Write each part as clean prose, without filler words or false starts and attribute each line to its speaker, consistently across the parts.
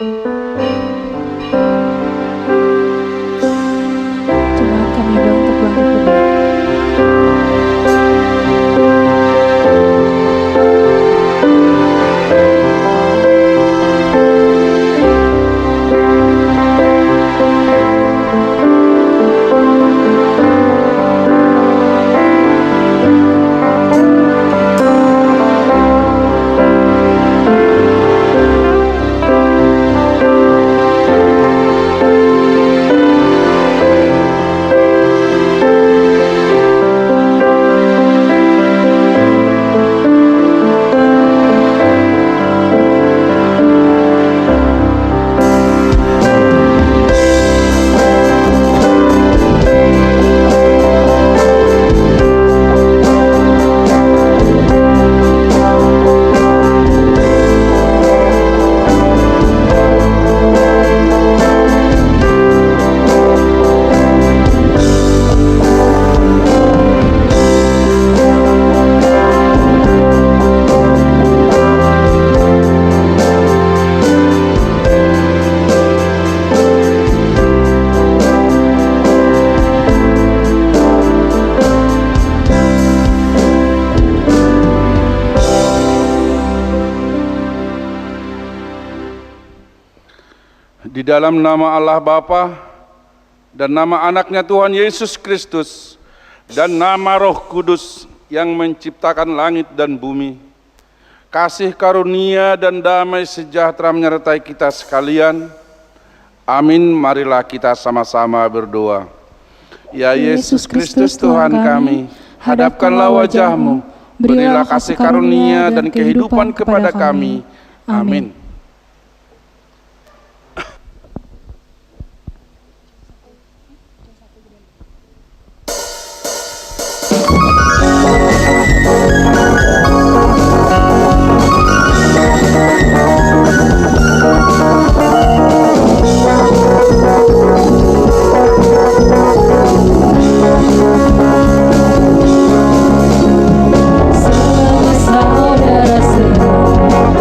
Speaker 1: Jemaat kami undang untuk bangkit berdiri.
Speaker 2: Di dalam nama Allah Bapa dan nama anaknya Tuhan Yesus Kristus dan nama Roh Kudus yang menciptakan langit dan bumi, kasih karunia dan damai sejahtera menyertai kita sekalian. Amin. Marilah kita sama-sama berdoa. Ya Yesus Kristus Tuhan kami, hadapkanlah wajah-Mu, berilah kasih karunia dan kehidupan kepada kami. Amin.
Speaker 1: Saudara semua,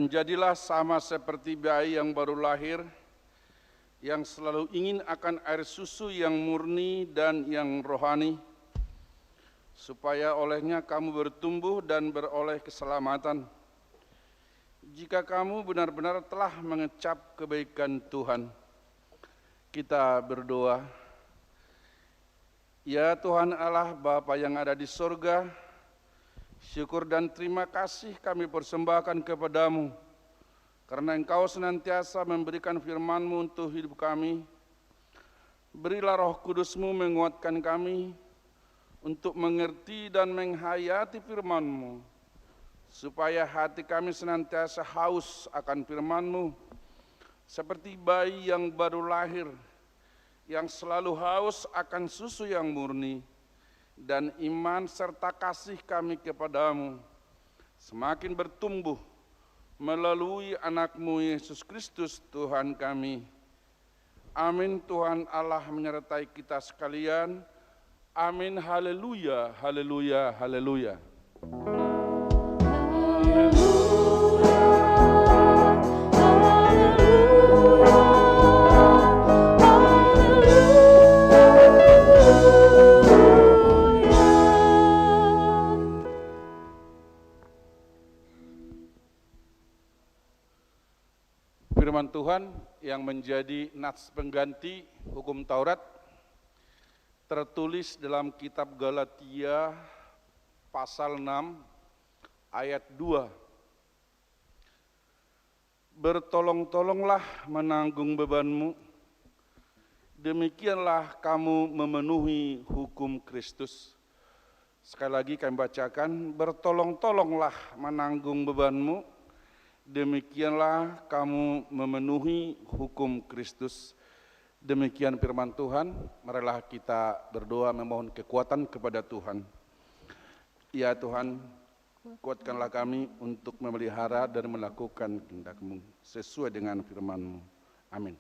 Speaker 2: dan jadilah sama seperti bayi yang baru lahir, yang selalu ingin akan air susu yang murni dan yang rohani, supaya olehnya kamu bertumbuh dan beroleh keselamatan. Jika kamu benar-benar telah mengecap kebaikan Tuhan, kita berdoa. Ya Tuhan Allah Bapa yang ada di sorga, syukur dan terima kasih kami persembahkan kepadamu, karena Engkau senantiasa memberikan firman-Mu untuk hidup kami. Berilah Roh Kudus-Mu menguatkan kami untuk mengerti dan menghayati firman-Mu, supaya hati kami senantiasa haus akan firman-Mu, seperti bayi yang baru lahir, yang selalu haus akan susu yang murni, dan iman serta kasih kami kepadamu semakin bertumbuh melalui anak-Mu Yesus Kristus Tuhan kami. Amin. Tuhan Allah menyertai kita sekalian. Amin. Haleluya, haleluya, haleluya. Firman Tuhan yang menjadi nats pengganti hukum Taurat tertulis dalam kitab Galatia pasal 6 ayat 2. Bertolong-tolonglah menanggung bebanmu, demikianlah kamu memenuhi hukum Kristus. Sekali lagi kami bacakan, bertolong-tolonglah menanggung bebanmu, demikianlah kamu memenuhi hukum Kristus. Demikian firman Tuhan. Marilah kita berdoa memohon kekuatan kepada Tuhan. Ya Tuhan, kuatkanlah kami untuk memelihara dan melakukan kehendak-Mu sesuai dengan firman-Mu. Amin.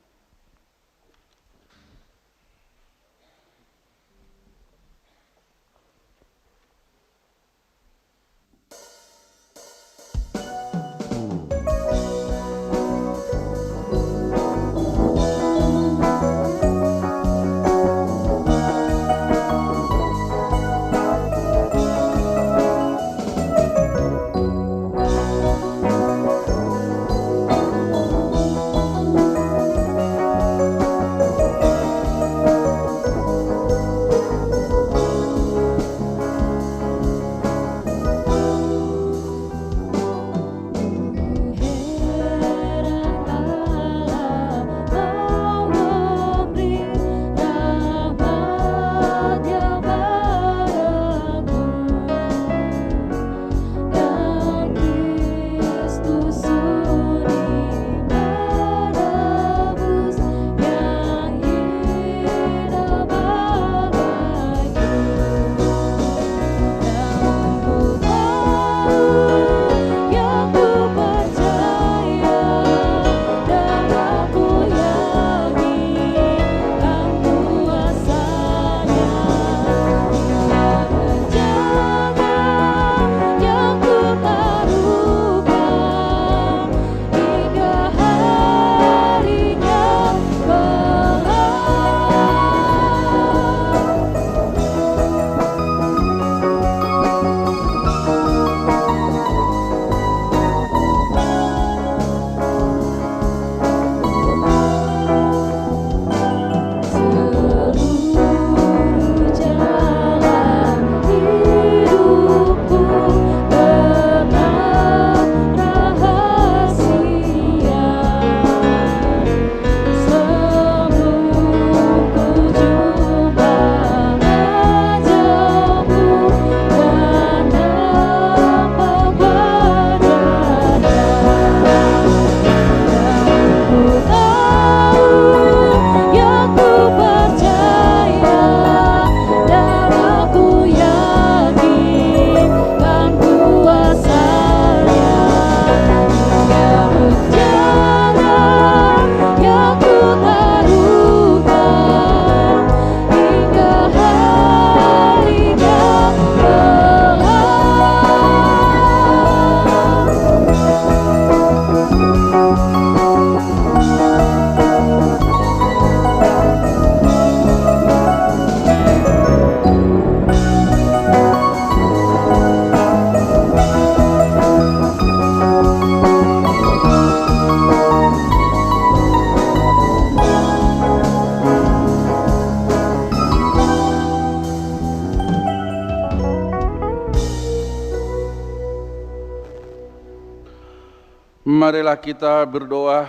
Speaker 2: marilah kita berdoa,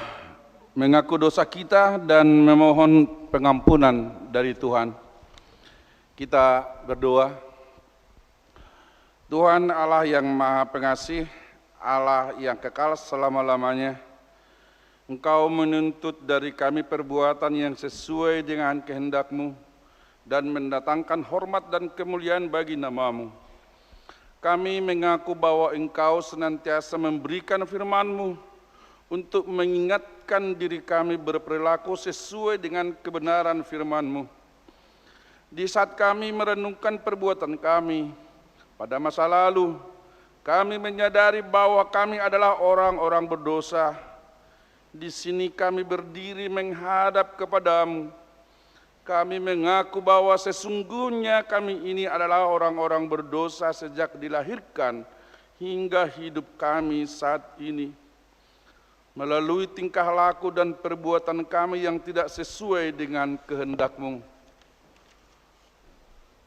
Speaker 2: mengaku dosa kita dan memohon pengampunan dari Tuhan. Kita berdoa. Tuhan Allah yang Maha Pengasih, Allah yang kekal selama-lamanya, Engkau menuntut dari kami perbuatan yang sesuai dengan kehendak-Mu dan mendatangkan hormat dan kemuliaan bagi nama-Mu. Kami mengaku bahwa Engkau senantiasa memberikan firman-Mu untuk mengingatkan diri kami berperilaku sesuai dengan kebenaran firman-Mu. Di saat kami merenungkan perbuatan kami pada masa lalu, kami menyadari bahwa kami adalah orang-orang berdosa. Di sini kami berdiri menghadap kepada-Mu. Kami mengaku bahwa sesungguhnya kami ini adalah orang-orang berdosa sejak dilahirkan hingga hidup kami saat ini. Melalui tingkah laku dan perbuatan kami yang tidak sesuai dengan kehendak-Mu.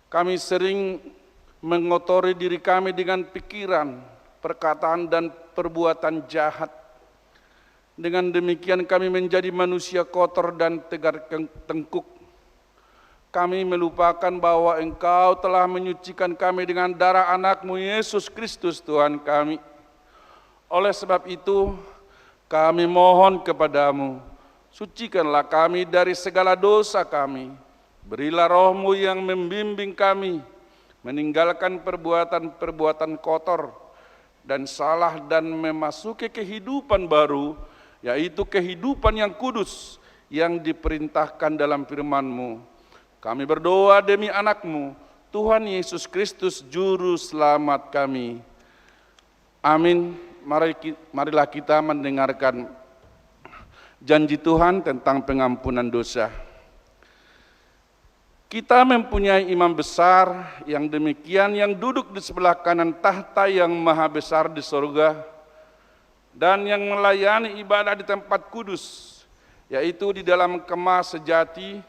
Speaker 2: Kami sering mengotori diri kami dengan pikiran, perkataan, dan perbuatan jahat. Dengan demikian kami menjadi manusia kotor dan tegar tengkuk. Kami melupakan bahwa Engkau telah menyucikan kami dengan darah anak-Mu Yesus Kristus Tuhan kami. Oleh sebab itu, kami mohon kepada-Mu, sucikanlah kami dari segala dosa kami. Berilah Roh-Mu yang membimbing kami, meninggalkan perbuatan-perbuatan kotor dan salah dan memasuki kehidupan baru, yaitu kehidupan yang kudus yang diperintahkan dalam firman-Mu. Kami berdoa demi anak-Mu, Tuhan Yesus Kristus Juru Selamat kami. Amin. Marilah kita mendengarkan janji Tuhan tentang pengampunan dosa. Kita mempunyai imam besar yang demikian, yang duduk di sebelah kanan tahta yang maha besar di sorga, dan yang melayani ibadah di tempat kudus, yaitu di dalam kemah sejati,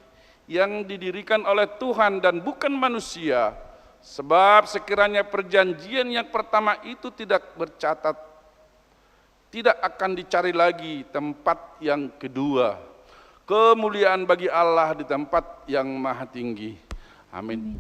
Speaker 2: yang didirikan oleh Tuhan dan bukan manusia, sebab sekiranya perjanjian yang pertama itu tidak bercatat, tidak akan dicari lagi tempat yang kedua. Kemuliaan bagi Allah di tempat yang maha tinggi. Amin.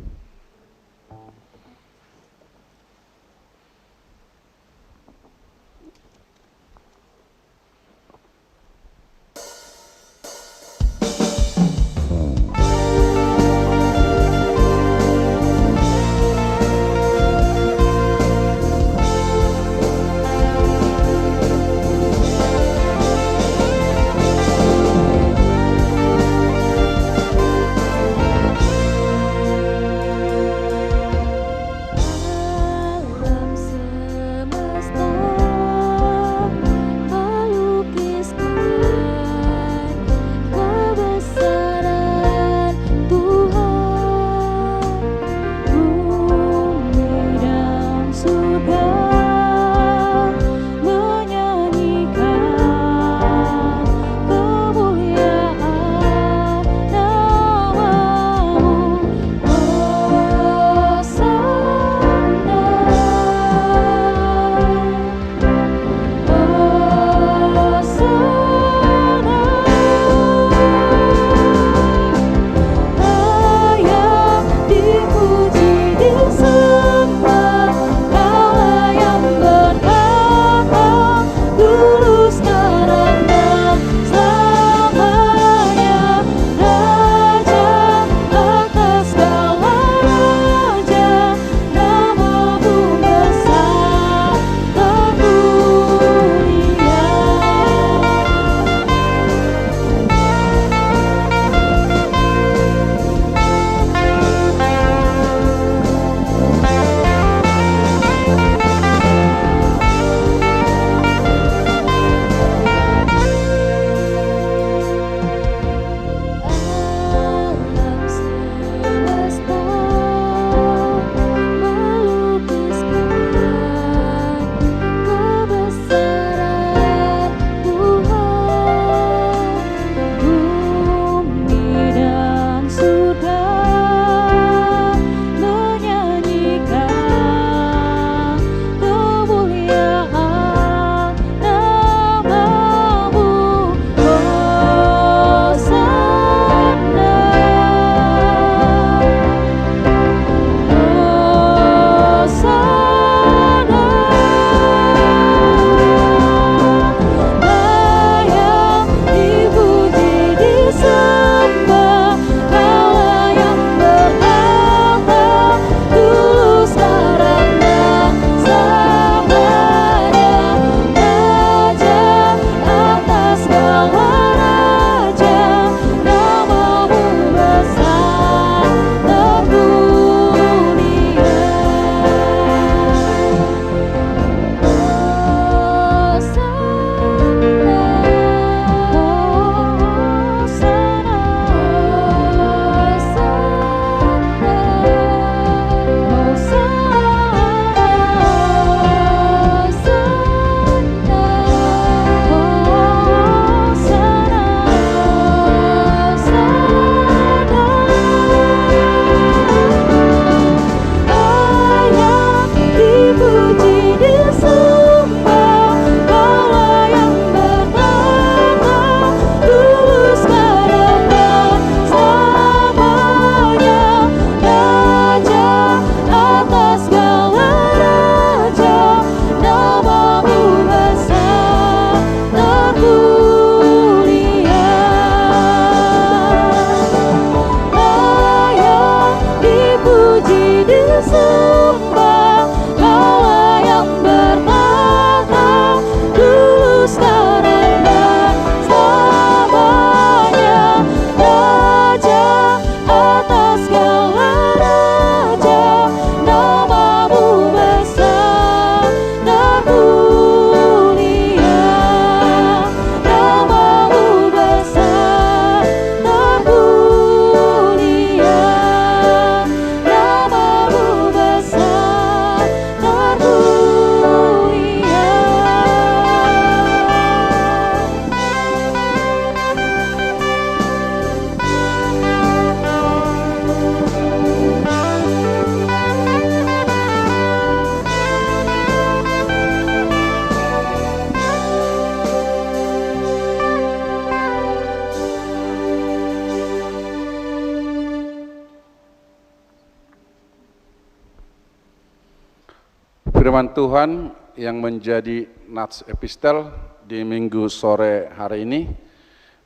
Speaker 2: Firman Tuhan yang menjadi nats epistel di minggu sore hari ini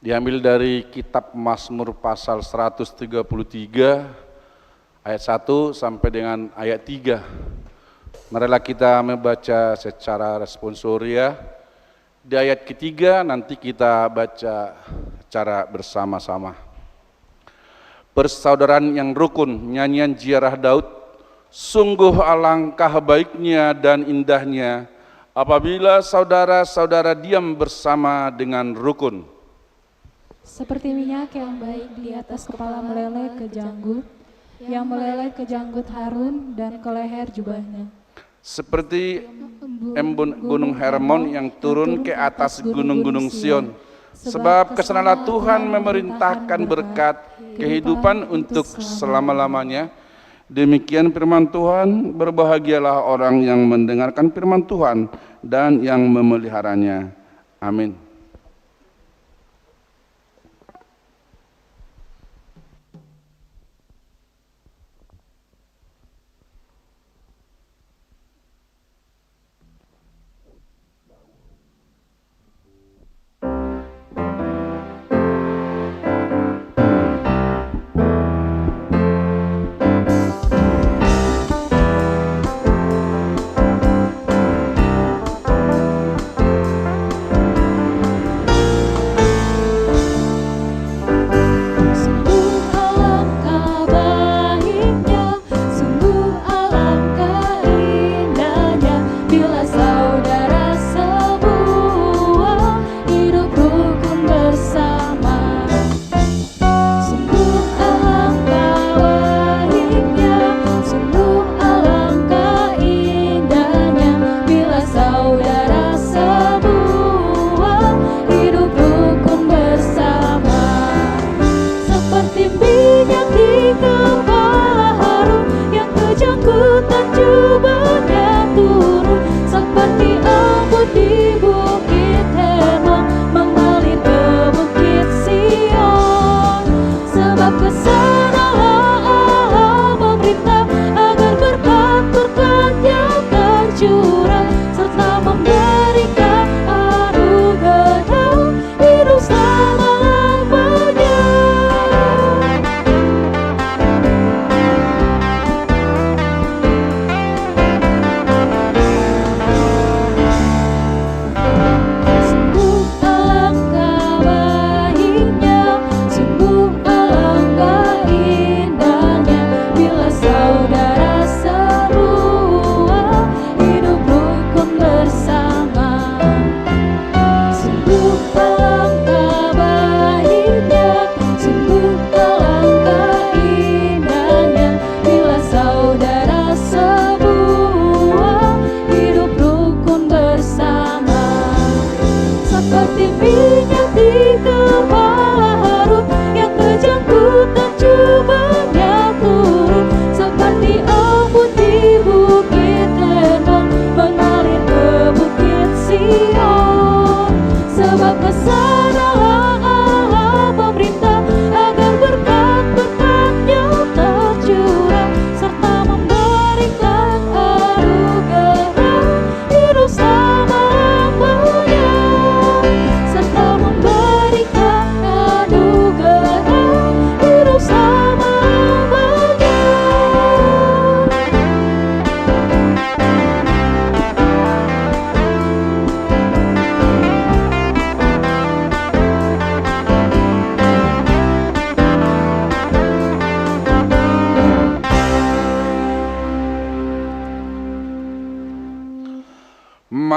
Speaker 2: diambil dari kitab Mazmur pasal 133 ayat 1 sampai dengan ayat 3. Marilah kita membaca secara responsoria. Di ayat ketiga nanti kita baca secara bersama-sama. Persaudaraan yang rukun, nyanyian ziarah Daud, sungguh alangkah baiknya dan indahnya apabila saudara-saudara diam bersama dengan rukun.
Speaker 1: Seperti minyak yang baik di atas kepala meleleh ke janggut, yang meleleh ke janggut Harun dan ke leher jubahnya.
Speaker 2: Seperti embun gunung Hermon yang turun ke atas gunung-gunung Sion. Sebab kesenalah Tuhan memerintahkan berkat kehidupan untuk selama-lamanya. Demikian firman Tuhan, berbahagialah orang yang mendengarkan firman Tuhan dan yang memeliharanya. Amin.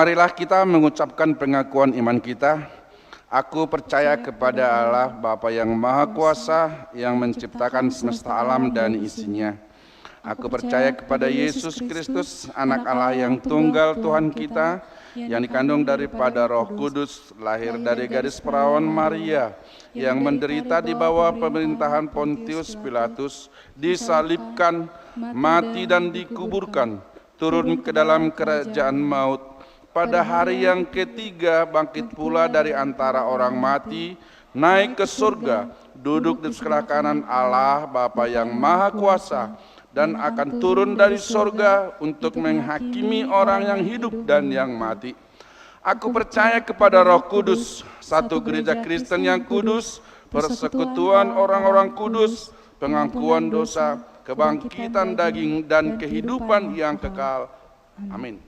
Speaker 2: Marilah kita mengucapkan pengakuan iman kita. Aku percaya kepada Allah Bapa yang Maha Kuasa, yang menciptakan semesta alam dan isinya. Aku percaya kepada Yesus Kristus, anak Allah yang tunggal Tuhan kita, yang dikandung daripada Roh Kudus, lahir dari gadis perawan Maria, yang menderita di bawah pemerintahan Pontius Pilatus, disalibkan, mati dan dikuburkan, turun ke dalam kerajaan maut. Pada hari yang ketiga bangkit pula dari antara orang mati, naik ke surga, duduk di sebelah kanan Allah Bapa yang Maha Kuasa, dan akan turun dari sorga untuk menghakimi orang yang hidup dan yang mati. Aku percaya kepada Roh Kudus, satu gereja Kristen yang kudus, persekutuan orang-orang kudus, pengampunan dosa, kebangkitan daging, dan kehidupan yang kekal. Amin.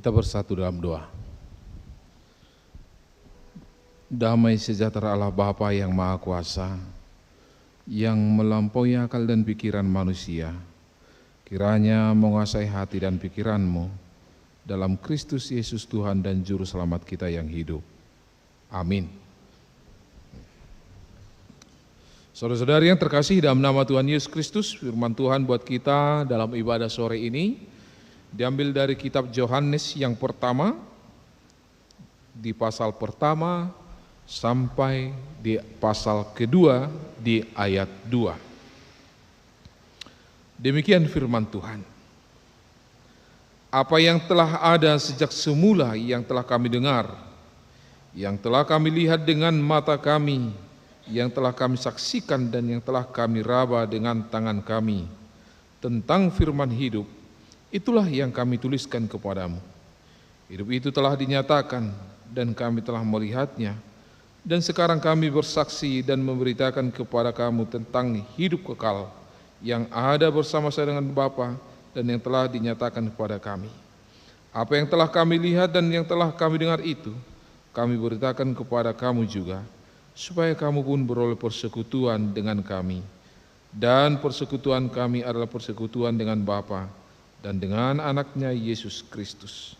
Speaker 3: Kita bersatu dalam doa. Damai sejahtera Allah Bapa yang Maha Kuasa, yang melampaui akal dan pikiran manusia, kiranya menguasai hati dan pikiranmu dalam Kristus Yesus Tuhan dan Juru Selamat kita yang hidup. Amin. Saudara-saudari yang terkasih, dalam nama Tuhan Yesus Kristus, firman Tuhan buat kita dalam ibadah sore ini diambil dari kitab Yohanes yang pertama, di pasal pertama sampai di pasal kedua di ayat 2. Demikian firman Tuhan. Apa yang telah ada sejak semula yang telah kami dengar, yang telah kami lihat dengan mata kami, yang telah kami saksikan dan yang telah kami raba dengan tangan kami, tentang firman hidup, itulah yang kami tuliskan kepadamu. Hidup itu telah dinyatakan dan kami telah melihatnya, dan sekarang kami bersaksi dan memberitakan kepada kamu tentang hidup kekal yang ada bersama-sama dengan Bapa dan yang telah dinyatakan kepada kami. Apa yang telah kami lihat dan yang telah kami dengar itu, kami beritakan kepada kamu juga, supaya kamu pun beroleh persekutuan dengan kami. Dan persekutuan kami adalah persekutuan dengan Bapa dan dengan anaknya Yesus Kristus.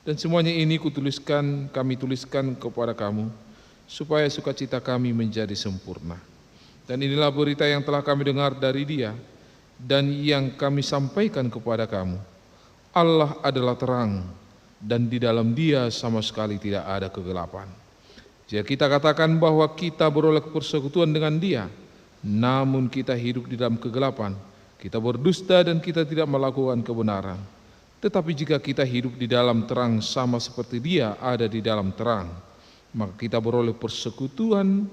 Speaker 3: Dan semuanya ini kami tuliskan kepada kamu, supaya sukacita kami menjadi sempurna. Dan inilah berita yang telah kami dengar dari Dia, dan yang kami sampaikan kepada kamu. Allah adalah terang, dan di dalam Dia sama sekali tidak ada kegelapan. Jika kita katakan bahwa kita beroleh persekutuan dengan Dia, namun kita hidup di dalam kegelapan, kita berdusta dan kita tidak melakukan kebenaran. Tetapi jika kita hidup di dalam terang sama seperti Dia ada di dalam terang, maka kita beroleh persekutuan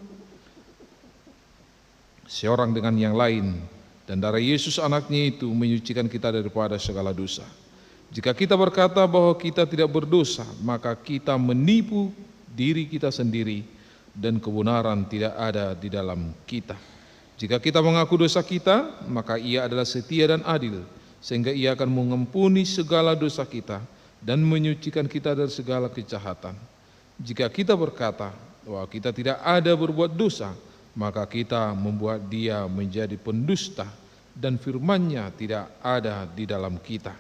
Speaker 3: seorang dengan yang lain, dan darah Yesus anaknya itu menyucikan kita daripada segala dosa. Jika kita berkata bahwa kita tidak berdosa, maka kita menipu diri kita sendiri dan kebenaran tidak ada di dalam kita. Jika kita mengaku dosa kita, maka Ia adalah setia dan adil, sehingga Ia akan mengampuni segala dosa kita dan menyucikan kita dari segala kejahatan. Jika kita berkata bahwa kita tidak ada berbuat dosa, maka kita membuat Dia menjadi pendusta dan firman-Nya tidak ada di dalam kita.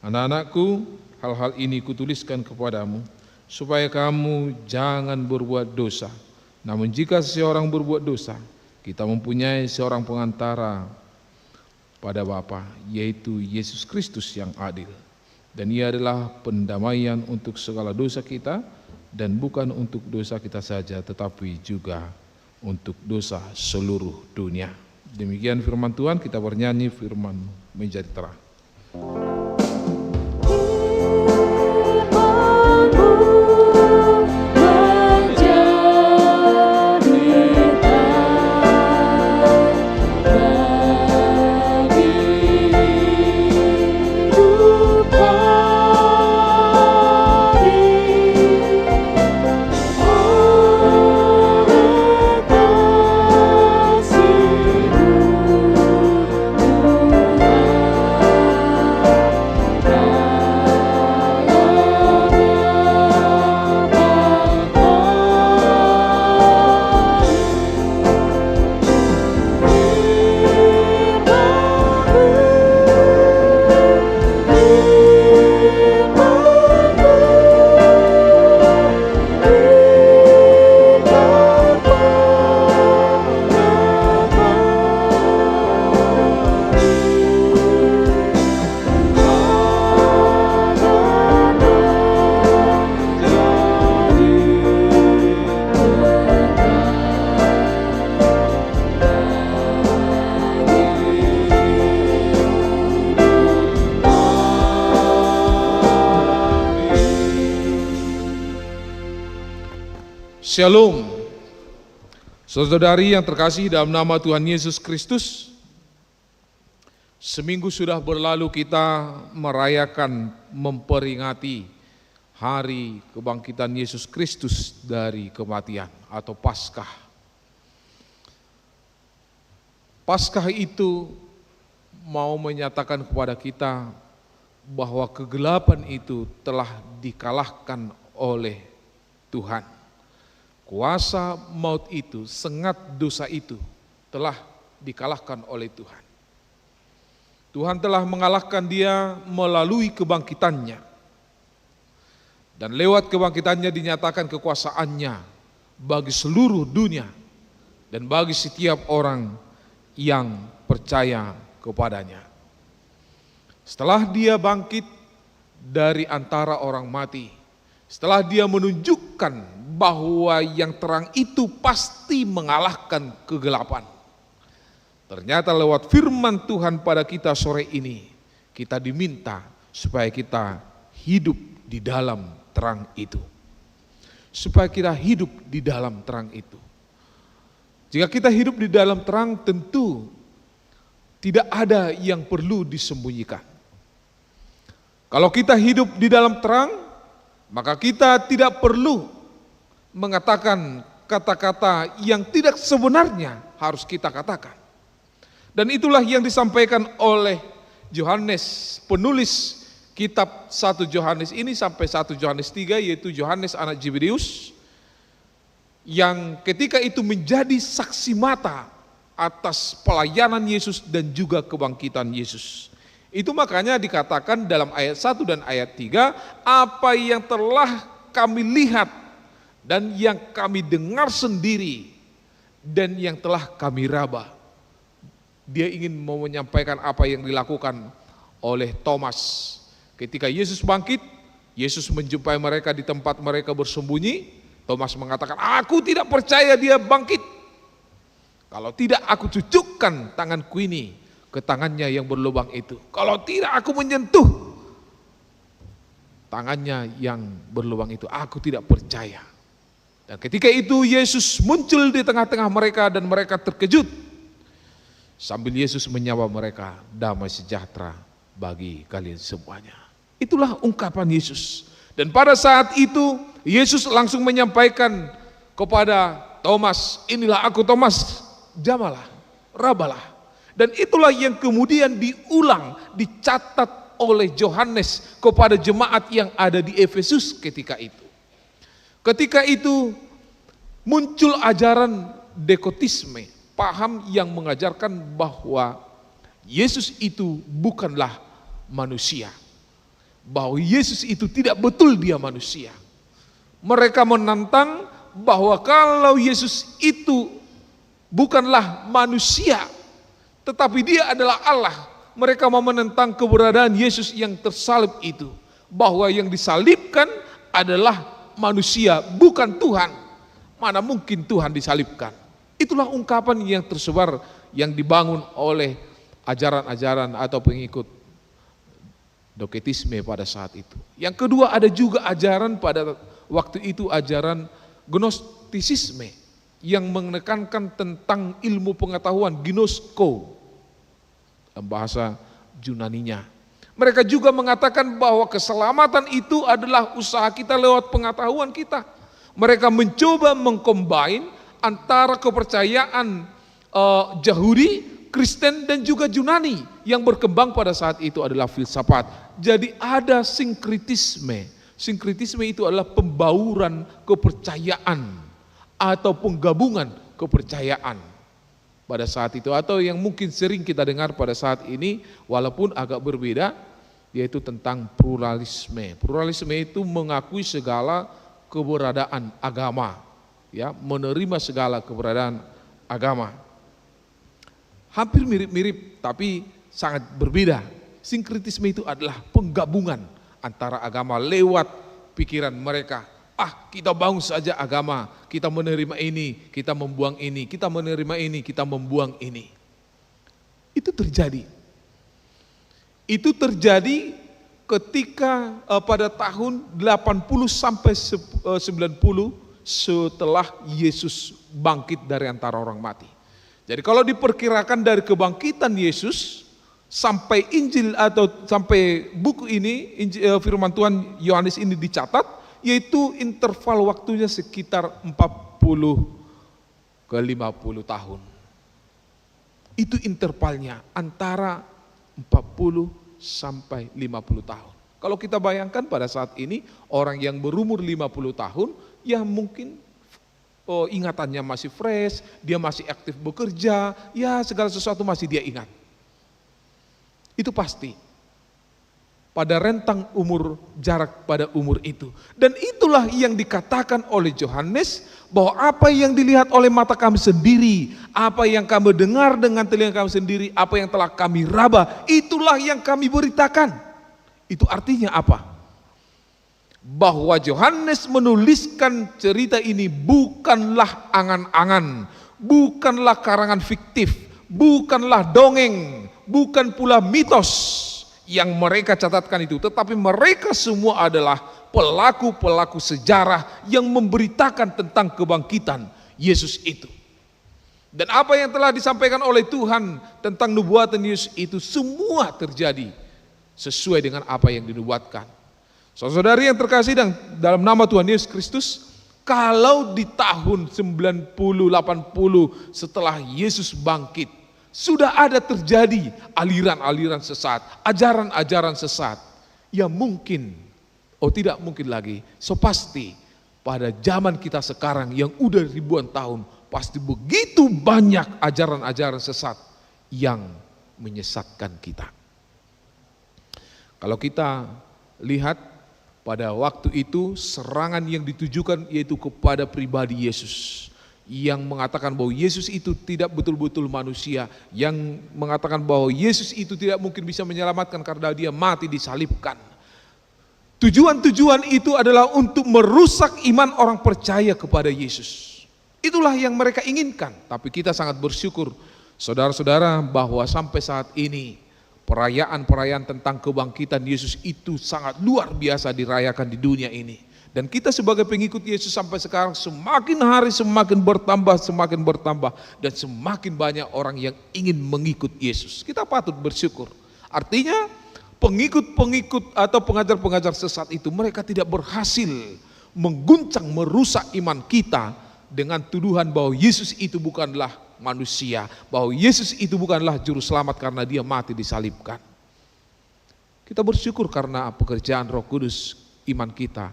Speaker 3: Anak-anakku, hal-hal ini kutuliskan kepadamu, supaya kamu jangan berbuat dosa. Namun jika seseorang berbuat dosa, kita mempunyai seorang pengantara pada Bapa, yaitu Yesus Kristus yang adil. Dan Ia adalah pendamaian untuk segala dosa kita, dan bukan untuk dosa kita saja, tetapi juga untuk dosa seluruh dunia. Demikian firman Tuhan, kita bernyanyi firman menjadi terang. Shalom. Saudari yang terkasih dalam nama Tuhan Yesus Kristus, seminggu sudah berlalu kita merayakan, memperingati hari kebangkitan Yesus Kristus dari kematian atau Paskah. Paskah itu mau menyatakan kepada kita bahwa kegelapan itu telah dikalahkan oleh Tuhan. Kuasa maut itu, sengat dosa itu telah dikalahkan oleh Tuhan. Tuhan telah mengalahkan dia melalui kebangkitannya. Dan lewat kebangkitannya dinyatakan kekuasaannya bagi seluruh dunia dan bagi setiap orang yang percaya kepadanya. Setelah dia bangkit dari antara orang mati, setelah dia menunjukkan bahwa yang terang itu pasti mengalahkan kegelapan, ternyata lewat firman Tuhan pada kita sore ini, kita diminta supaya kita hidup di dalam terang itu. Supaya kita hidup di dalam terang itu. Jika kita hidup di dalam terang, tentu tidak ada yang perlu disembunyikan. Kalau kita hidup di dalam terang, maka kita tidak perlu mengatakan kata-kata yang tidak sebenarnya harus kita katakan. Dan itulah yang disampaikan oleh Yohanes, penulis kitab 1 Yohanes ini sampai 1 Yohanes 3, yaitu Yohanes anak Zebedeus, yang ketika itu menjadi saksi mata atas pelayanan Yesus dan juga kebangkitan Yesus. Itu makanya dikatakan dalam ayat 1 dan ayat 3, apa yang telah kami lihat dan yang kami dengar sendiri dan yang telah kami raba. Dia ingin mau menyampaikan apa yang dilakukan oleh Thomas. Ketika Yesus bangkit, Yesus menjumpai mereka di tempat mereka bersembunyi. Thomas mengatakan, aku tidak percaya dia bangkit. Kalau tidak aku cucukkan tanganku ini ke tangannya yang berlubang itu. Kalau tidak aku menyentuh tangannya yang berlubang itu, aku tidak percaya. Dan ketika itu Yesus muncul di tengah-tengah mereka dan mereka terkejut. Sambil Yesus menyapa mereka, damai sejahtera bagi kalian semuanya. Itulah ungkapan Yesus. Dan pada saat itu Yesus langsung menyampaikan kepada Thomas, inilah aku Thomas, jamalah, rabalah. Dan itulah yang kemudian diulang, dicatat oleh Yohanes kepada jemaat yang ada di Efesus ketika itu. Ketika itu muncul ajaran dekotisme, paham yang mengajarkan bahwa Yesus itu bukanlah manusia. Bahwa Yesus itu tidak betul dia manusia. Mereka menantang bahwa kalau Yesus itu bukanlah manusia, tetapi dia adalah Allah. Mereka mau menentang keberadaan Yesus yang tersalib itu. Bahwa yang disalibkan adalah manusia, bukan Tuhan. Mana mungkin Tuhan disalibkan? Itulah ungkapan yang tersebar, yang dibangun oleh ajaran-ajaran atau pengikut doketisme pada saat itu. Yang kedua, ada juga ajaran pada waktu itu, ajaran gnostisisme yang menekankan tentang ilmu pengetahuan, gnosko dalam bahasa Yunaninya. Mereka juga mengatakan bahwa keselamatan itu adalah usaha kita lewat pengetahuan kita. Mereka mencoba mengcombine antara kepercayaan Yahudi, Kristen dan juga Yunani yang berkembang pada saat itu adalah filsafat. Jadi ada sinkritisme. Sinkritisme itu adalah pembauran kepercayaan atau penggabungan kepercayaan pada saat itu, atau yang mungkin sering kita dengar pada saat ini walaupun agak berbeda, yaitu tentang pluralisme. Pluralisme itu mengakui segala keberadaan agama, ya, menerima segala keberadaan agama. Hampir mirip-mirip tapi sangat berbeda. Sinkritisme itu adalah penggabungan antara agama lewat pikiran mereka. Kita bangun saja agama, kita menerima ini, kita membuang ini, kita menerima ini, kita membuang ini. Itu terjadi. Itu terjadi ketika pada tahun 80 sampai 90 setelah Yesus bangkit dari antara orang mati. Jadi kalau diperkirakan dari kebangkitan Yesus sampai Injil atau sampai buku ini, firman Tuhan Yohanes ini dicatat, yaitu interval waktunya sekitar 40 ke 50 tahun. Itu intervalnya antara 40 sampai 50 tahun. Kalau kita bayangkan pada saat ini orang yang berumur 50 tahun, ya mungkin ingatannya masih fresh, dia masih aktif bekerja, ya segala sesuatu masih dia ingat. Itu pasti. Pada rentang umur, jarak pada umur itu. Dan itulah yang dikatakan oleh Yohanes, bahwa apa yang dilihat oleh mata kami sendiri, apa yang kami dengar dengan telinga kami sendiri, apa yang telah kami raba, itulah yang kami beritakan. Itu artinya apa? Bahwa Yohanes menuliskan cerita ini bukanlah angan-angan, bukanlah karangan fiktif, bukanlah dongeng, bukan pula mitos yang mereka catatkan itu, tetapi mereka semua adalah pelaku-pelaku sejarah yang memberitakan tentang kebangkitan Yesus itu. Dan apa yang telah disampaikan oleh Tuhan tentang nubuatan Yesus itu semua terjadi sesuai dengan apa yang dinubuatkan. Saudara-saudari yang terkasih dalam nama Tuhan Yesus Kristus, kalau di tahun 90-80 setelah Yesus bangkit, sudah ada terjadi aliran-aliran sesat, ajaran-ajaran sesat, ya mungkin, tidak mungkin lagi, pasti pada zaman kita sekarang yang udah ribuan tahun, pasti begitu banyak ajaran-ajaran sesat yang menyesatkan kita. Kalau kita lihat pada waktu itu serangan yang ditujukan yaitu kepada pribadi Yesus, yang mengatakan bahwa Yesus itu tidak betul-betul manusia, yang mengatakan bahwa Yesus itu tidak mungkin bisa menyelamatkan karena dia mati disalibkan. Tujuan-tujuan itu adalah untuk merusak iman orang percaya kepada Yesus. Itulah yang mereka inginkan. Tapi kita sangat bersyukur, saudara-saudara, bahwa sampai saat ini perayaan-perayaan tentang kebangkitan Yesus itu sangat luar biasa dirayakan di dunia ini. Dan kita sebagai pengikut Yesus sampai sekarang semakin hari semakin bertambah, dan semakin banyak orang yang ingin mengikut Yesus. Kita patut bersyukur. Artinya pengikut-pengikut atau pengajar-pengajar sesat itu mereka tidak berhasil mengguncang, merusak iman kita dengan tuduhan bahwa Yesus itu bukanlah manusia, bahwa Yesus itu bukanlah juru selamat karena dia mati disalibkan. Kita bersyukur karena pekerjaan Roh Kudus, iman kita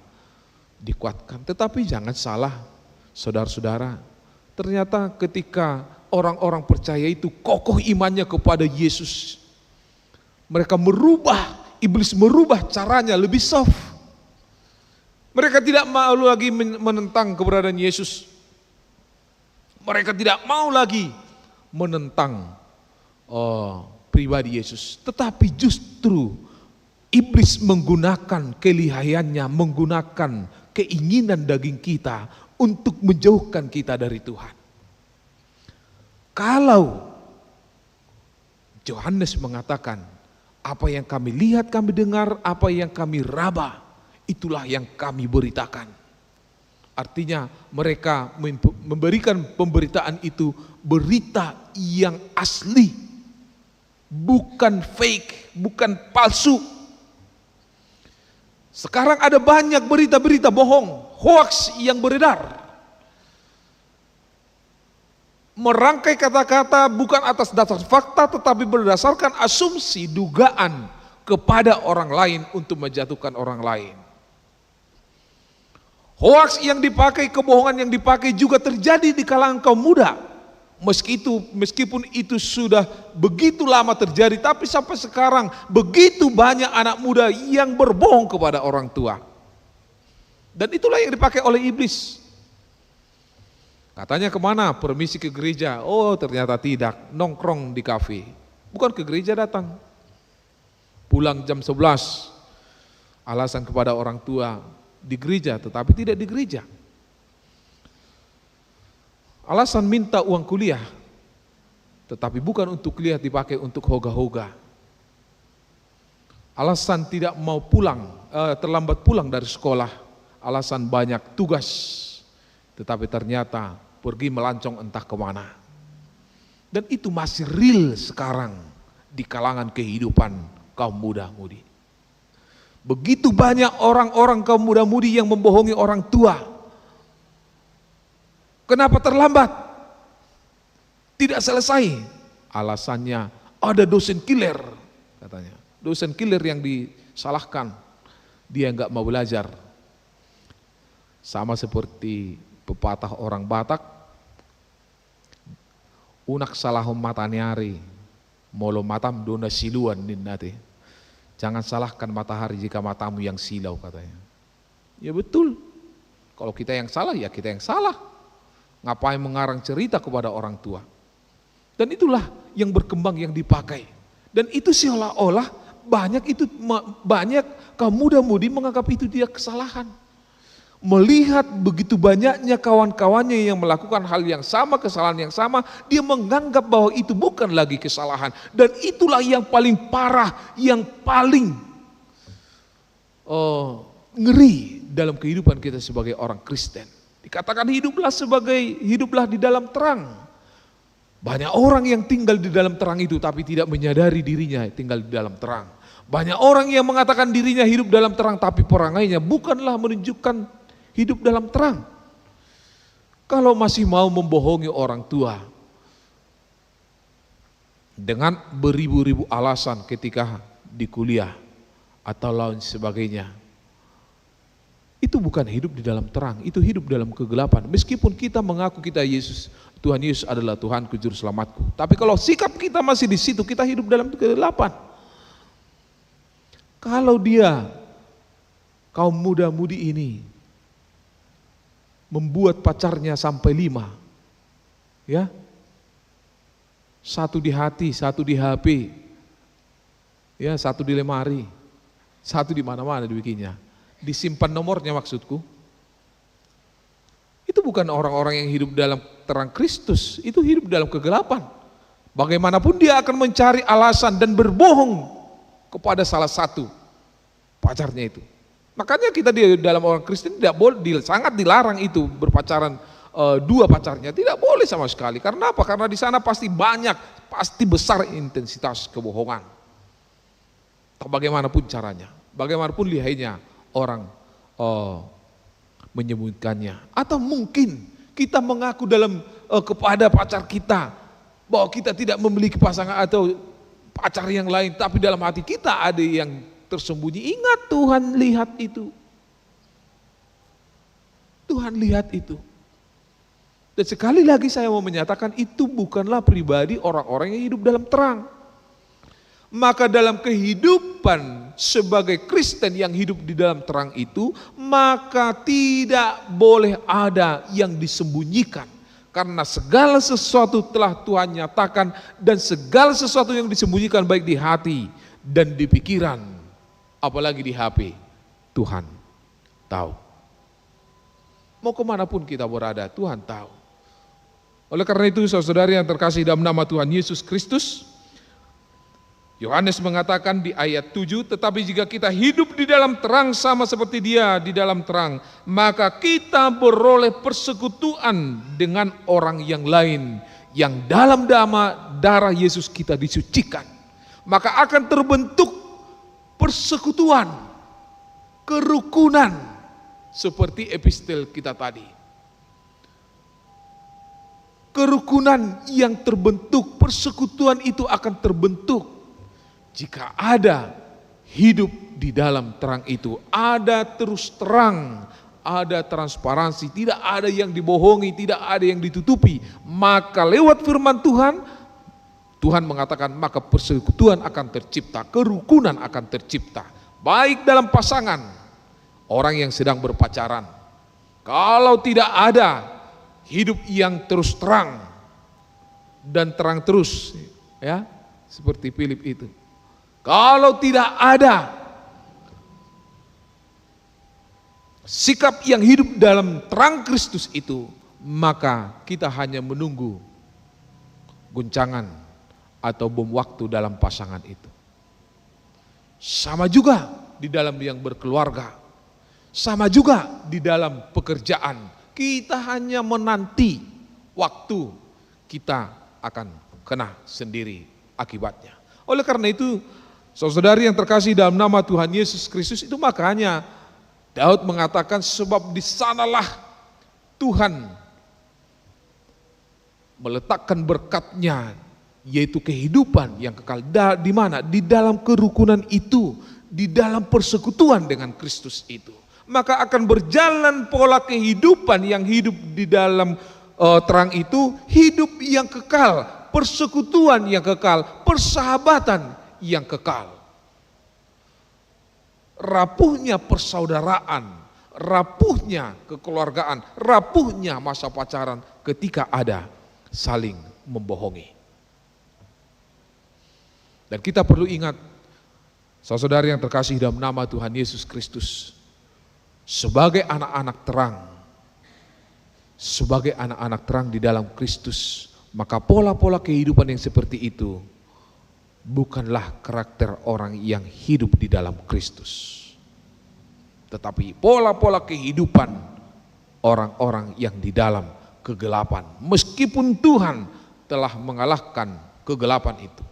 Speaker 3: dikuatkan. Tetapi jangan salah, saudara-saudara, ternyata ketika orang-orang percaya itu kokoh imannya kepada Yesus, mereka iblis merubah caranya lebih soft. Mereka tidak mau lagi menentang keberadaan Yesus. Mereka tidak mau lagi menentang pribadi Yesus. Tetapi justru iblis menggunakan kelihayannya, menggunakan keinginan daging kita untuk menjauhkan kita dari Tuhan. Kalau Yohanes mengatakan, apa yang kami lihat, kami dengar, apa yang kami raba, itulah yang kami beritakan. Artinya mereka memberikan pemberitaan itu berita yang asli, bukan fake, bukan palsu. Sekarang ada banyak berita-berita bohong, hoax yang beredar. Merangkai kata-kata bukan atas dasar fakta tetapi berdasarkan asumsi, dugaan kepada orang lain untuk menjatuhkan orang lain. Hoax yang dipakai, kebohongan yang dipakai juga terjadi di kalangan kaum muda. Meskipun itu sudah begitu lama terjadi, tapi sampai sekarang begitu banyak anak muda yang berbohong kepada orang tua. Dan itulah yang dipakai oleh iblis. Katanya kemana? Permisi ke gereja. Oh ternyata tidak, nongkrong di kafe. Bukan ke gereja datang. Pulang jam 11, alasan kepada orang tua, di gereja, tetapi tidak di gereja. Alasan minta uang kuliah, tetapi bukan untuk kuliah, dipakai untuk hoga-hoga. Alasan tidak mau pulang, terlambat pulang dari sekolah, alasan banyak tugas, tetapi ternyata pergi melancong entah kemana. Dan itu masih real sekarang di kalangan kehidupan kaum muda-mudi. Begitu banyak orang-orang kaum muda-mudi yang membohongi orang tua. Kenapa terlambat? Tidak selesai. Alasannya ada dosen killer, katanya. Dosen killer yang disalahkan, dia enggak mau belajar. Sama seperti pepatah orang Batak, unak salahum matanyari, molo matam dona siluan ninnate. Jangan salahkan matahari jika matamu yang silau, katanya. Ya betul. Kalau kita yang salah, ya kita yang salah. Ngapain mengarang cerita kepada orang tua? Dan itulah yang berkembang, yang dipakai. Dan itu seolah-olah banyak kaum muda-mudi menganggap itu dia kesalahan. Melihat begitu banyaknya kawan-kawannya yang melakukan hal yang sama, kesalahan yang sama, dia menganggap bahwa itu bukan lagi kesalahan. Dan itulah yang paling parah, yang paling ngeri dalam kehidupan kita sebagai orang Kristen. Dikatakan hiduplah di dalam terang. Banyak orang yang tinggal di dalam terang itu tapi tidak menyadari dirinya tinggal di dalam terang. Banyak orang yang mengatakan dirinya hidup dalam terang tapi perangainya bukanlah menunjukkan hidup dalam terang. Kalau masih mau membohongi orang tua dengan beribu-ribu alasan ketika di kuliah atau lain sebagainya, itu bukan hidup di dalam terang, itu hidup dalam kegelapan. Meskipun kita mengaku kita Tuhan Yesus adalah Tuhanku, juru selamatku, tapi kalau sikap kita masih di situ, kita hidup dalam kegelapan. Kalau dia, kaum muda-mudi ini membuat pacarnya sampai 5, ya, 1 di hati, 1 di HP, ya, 1 di lemari, 1 di mana-mana dibikinnya, disimpan nomornya maksudku. Itu bukan orang-orang yang hidup dalam terang Kristus, itu hidup dalam kegelapan. Bagaimanapun dia akan mencari alasan dan berbohong kepada salah satu pacarnya itu. Makanya kita di dalam orang Kristen tidak boleh, sangat dilarang itu berpacaran dua pacarnya, tidak boleh sama sekali. Karena apa? Karena di sana pasti banyak, pasti besar intensitas kebohongan. Tak bagaimanapun caranya, bagaimanapun lihainya orang menyembunyikannya. Atau mungkin kita mengaku dalam kepada pacar kita bahwa kita tidak memiliki pasangan atau pacar yang lain, tapi dalam hati kita ada yang tersembunyi. Ingat, Tuhan lihat itu. Tuhan lihat itu. Dan sekali lagi saya mau menyatakan itu bukanlah pribadi orang-orang yang hidup dalam terang. Maka dalam kehidupan sebagai Kristen yang hidup di dalam terang itu, maka tidak boleh ada yang disembunyikan. Karena segala sesuatu telah Tuhan nyatakan, dan segala sesuatu yang disembunyikan baik di hati dan di pikiran, apalagi di HP, Tuhan tahu. Mau kemanapun kita berada, Tuhan tahu. Oleh karena itu, saudara yang terkasih dalam nama Tuhan Yesus Kristus, Yohanes mengatakan di ayat 7, tetapi jika kita hidup di dalam terang sama seperti dia di dalam terang, maka kita beroleh persekutuan dengan orang yang lain, yang dalam darah Yesus kita disucikan. Maka akan terbentuk persekutuan, kerukunan, seperti epistel kita tadi. Kerukunan yang terbentuk, persekutuan itu akan terbentuk jika ada hidup di dalam terang itu, ada terus terang, ada transparansi, tidak ada yang dibohongi, tidak ada yang ditutupi. Maka lewat firman Tuhan, Tuhan mengatakan maka persekutuan akan tercipta, kerukunan akan tercipta. Baik dalam pasangan, orang yang sedang berpacaran. Kalau tidak ada hidup yang terus terang dan terang terus, ya, seperti Philip itu. Kalau tidak ada sikap yang hidup dalam terang Kristus itu, maka kita hanya menunggu guncangan atau bom waktu dalam pasangan itu. Sama juga di dalam yang berkeluarga, sama juga di dalam pekerjaan. Kita hanya menanti waktu kita akan kena sendiri akibatnya. Oleh karena itu, saudari yang terkasih dalam nama Tuhan Yesus Kristus, itu makanya Daud mengatakan sebab di sanalah Tuhan meletakkan berkat-Nya, yaitu kehidupan yang kekal. Di mana? Di dalam kerukunan itu, di dalam persekutuan dengan Kristus itu. Maka akan berjalan pola kehidupan yang hidup di dalam terang itu, hidup yang kekal, persekutuan yang kekal, persahabatan yang kekal. Rapuhnya persaudaraan, rapuhnya kekeluargaan, rapuhnya masa pacaran ketika ada saling membohongi. Dan kita perlu ingat, saudara yang terkasih dalam nama Tuhan Yesus Kristus, sebagai anak-anak terang, sebagai anak-anak terang di dalam Kristus, maka pola-pola kehidupan yang seperti itu bukanlah karakter orang yang hidup di dalam Kristus, tetapi pola-pola kehidupan orang-orang yang di dalam kegelapan, meskipun Tuhan telah mengalahkan kegelapan itu.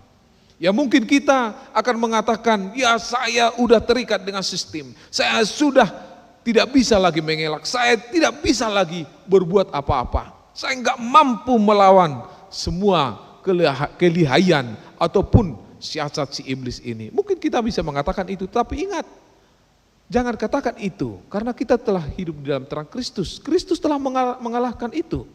Speaker 3: Ya mungkin kita akan mengatakan, ya saya udah terikat dengan sistem, saya sudah tidak bisa lagi mengelak, saya tidak bisa lagi berbuat apa-apa, saya nggak mampu melawan semua kelihaian ataupun siasat si iblis ini. Mungkin kita bisa mengatakan itu, tapi ingat, jangan katakan itu, karena kita telah hidup di dalam terang Kristus. Kristus telah mengalahkan itu.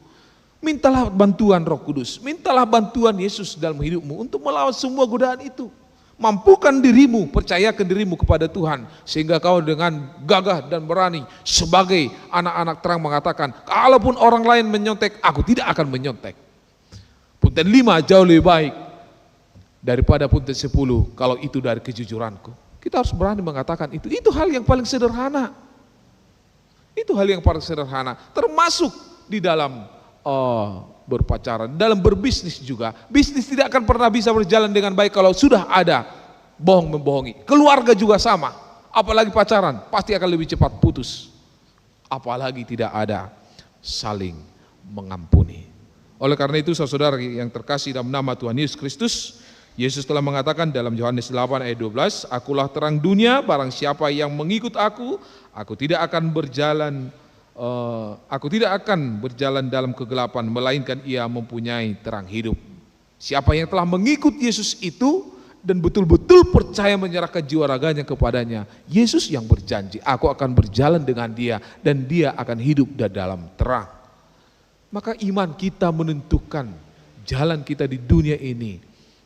Speaker 3: Mintalah bantuan Roh Kudus, mintalah bantuan Yesus dalam hidupmu untuk melawan semua godaan itu. Mampukan dirimu, percayakan dirimu kepada Tuhan, sehingga kau dengan gagah dan berani sebagai anak-anak terang mengatakan, kalaupun orang lain menyontek, aku tidak akan menyontek. Punten 5 jauh lebih baik daripada punten 10 kalau itu dari kejujuranku. Kita harus berani mengatakan itu hal yang paling sederhana. Itu hal yang paling sederhana, termasuk di dalam berpacaran, dalam berbisnis juga. Bisnis tidak akan pernah bisa berjalan dengan baik kalau sudah ada bohong membohongi. Keluarga juga sama, apalagi pacaran pasti akan lebih cepat putus. Apalagi tidak ada saling mengampuni. Oleh karena itu saudara yang terkasih dalam nama Tuhan Yesus Kristus, Yesus telah mengatakan dalam Yohanes 8 ayat 12, "Akulah terang dunia, barang siapa yang mengikut aku tidak akan berjalan dalam kegelapan, melainkan ia mempunyai terang hidup." Siapa yang telah mengikut Yesus itu dan betul-betul percaya menyerahkan jiwa raganya kepadanya, Yesus yang berjanji, "Aku akan berjalan dengan dia dan dia akan hidup di dalam terang." Maka iman kita menentukan jalan kita di dunia ini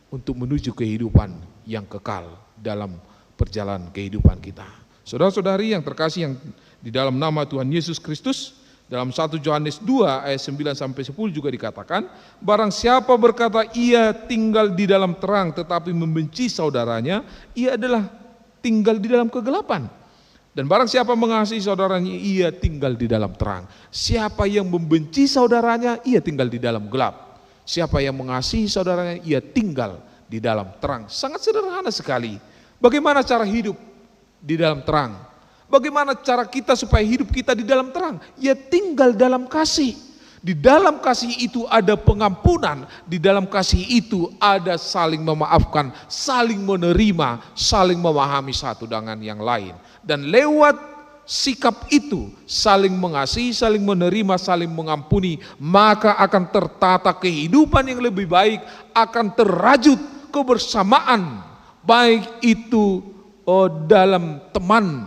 Speaker 3: untuk menuju kehidupan yang kekal dalam perjalanan kehidupan kita. Saudara-saudari yang terkasih yang di dalam nama Tuhan Yesus Kristus, dalam 1 Yohanes 2 ayat 9 sampai 10 juga dikatakan, "Barang siapa berkata ia tinggal di dalam terang tetapi membenci saudaranya, ia adalah tinggal di dalam kegelapan. Dan barang siapa mengasihi saudaranya, ia tinggal di dalam terang. Siapa yang membenci saudaranya, ia tinggal di dalam gelap. Siapa yang mengasihi saudaranya, ia tinggal di dalam terang." Sangat sederhana sekali. Bagaimana cara hidup di dalam terang? Bagaimana cara kita supaya hidup kita di dalam terang? Ya tinggal dalam kasih. Di dalam kasih itu ada pengampunan. Di dalam kasih itu ada saling memaafkan, saling menerima, saling memahami satu dengan yang lain. Dan lewat sikap itu, saling mengasihi, saling menerima, saling mengampuni, maka akan tertata kehidupan yang lebih baik, akan terrajut kebersamaan, baik itu dalam teman,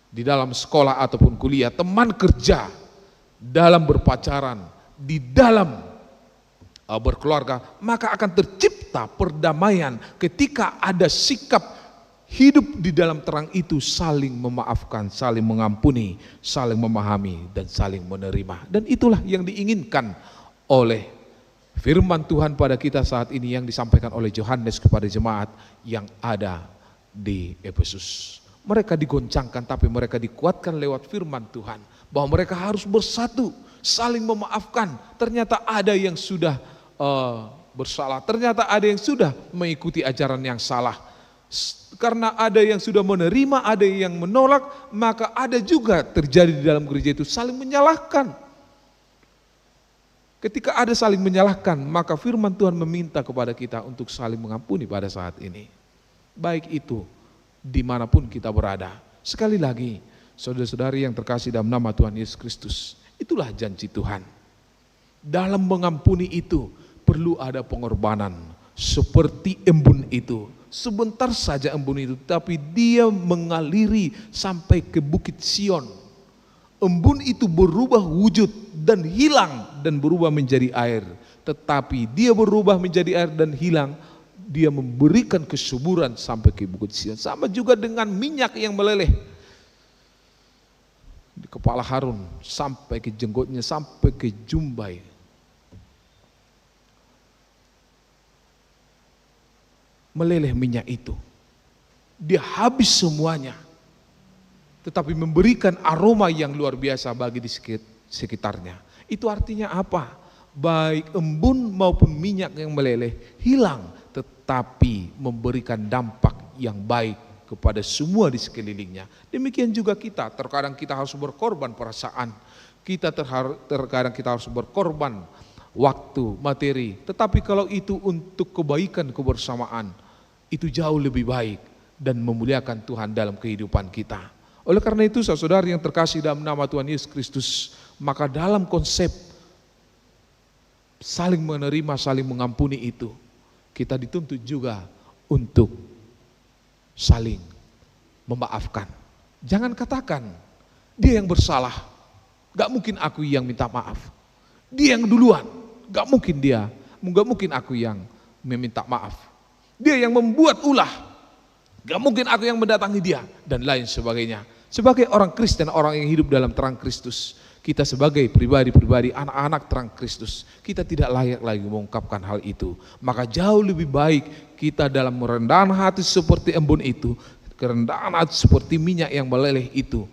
Speaker 3: di dalam sekolah ataupun kuliah, teman kerja, dalam berpacaran, di dalam berkeluarga, maka akan tercipta perdamaian ketika ada sikap hidup di dalam terang itu, saling memaafkan, saling mengampuni, saling memahami, dan saling menerima. Dan itulah yang diinginkan oleh firman Tuhan pada kita saat ini yang disampaikan oleh Yohanes kepada jemaat yang ada di Efesus. Mereka digoncangkan tapi mereka dikuatkan lewat firman Tuhan bahwa mereka harus bersatu, saling memaafkan. Ternyata ada yang sudah bersalah, ternyata ada yang sudah mengikuti ajaran yang salah. Karena ada yang sudah menerima, ada yang menolak, maka ada juga terjadi di dalam gereja itu saling menyalahkan. Ketika ada saling menyalahkan, maka firman Tuhan meminta kepada kita untuk saling mengampuni pada saat ini. Baik itu dimanapun kita berada. Sekali lagi, saudara-saudari yang terkasih dalam nama Tuhan Yesus Kristus, itulah janji Tuhan. Dalam mengampuni itu perlu ada pengorbanan, seperti embun itu. Sebentar saja embun itu, tapi dia mengaliri sampai ke Bukit Sion. Embun itu berubah wujud dan hilang dan berubah menjadi air. Tetapi dia berubah menjadi air dan hilang, dia memberikan kesuburan sampai ke Bukit Sion. Sama juga dengan minyak yang meleleh di kepala Harun, sampai ke jenggotnya, sampai ke jumbai. Meleleh minyak itu, dia habis semuanya, tetapi memberikan aroma yang luar biasa bagi di sekitarnya. Itu artinya apa? Baik embun maupun minyak yang meleleh hilang, tetapi memberikan dampak yang baik kepada semua di sekelilingnya. Demikian juga kita, terkadang kita harus berkorban perasaan, terkadang kita harus berkorban waktu, materi, tetapi kalau itu untuk kebaikan kebersamaan, itu jauh lebih baik dan memuliakan Tuhan dalam kehidupan kita. Oleh karena itu saudara yang terkasih dalam nama Tuhan Yesus Kristus, maka dalam konsep saling menerima, saling mengampuni itu, kita dituntut juga untuk saling memaafkan. Jangan katakan dia yang bersalah, gak mungkin aku yang minta maaf. Dia yang duluan, gak mungkin aku yang meminta maaf. Dia yang membuat ulah, gak mungkin aku yang mendatangi dia, dan lain sebagainya. Sebagai orang Kristen, orang yang hidup dalam terang Kristus, kita sebagai pribadi-pribadi, anak-anak terang Kristus, kita tidak layak lagi mengungkapkan hal itu. Maka jauh lebih baik kita dalam merendahan hati seperti embun itu, kerendahan hati seperti minyak yang meleleh itu.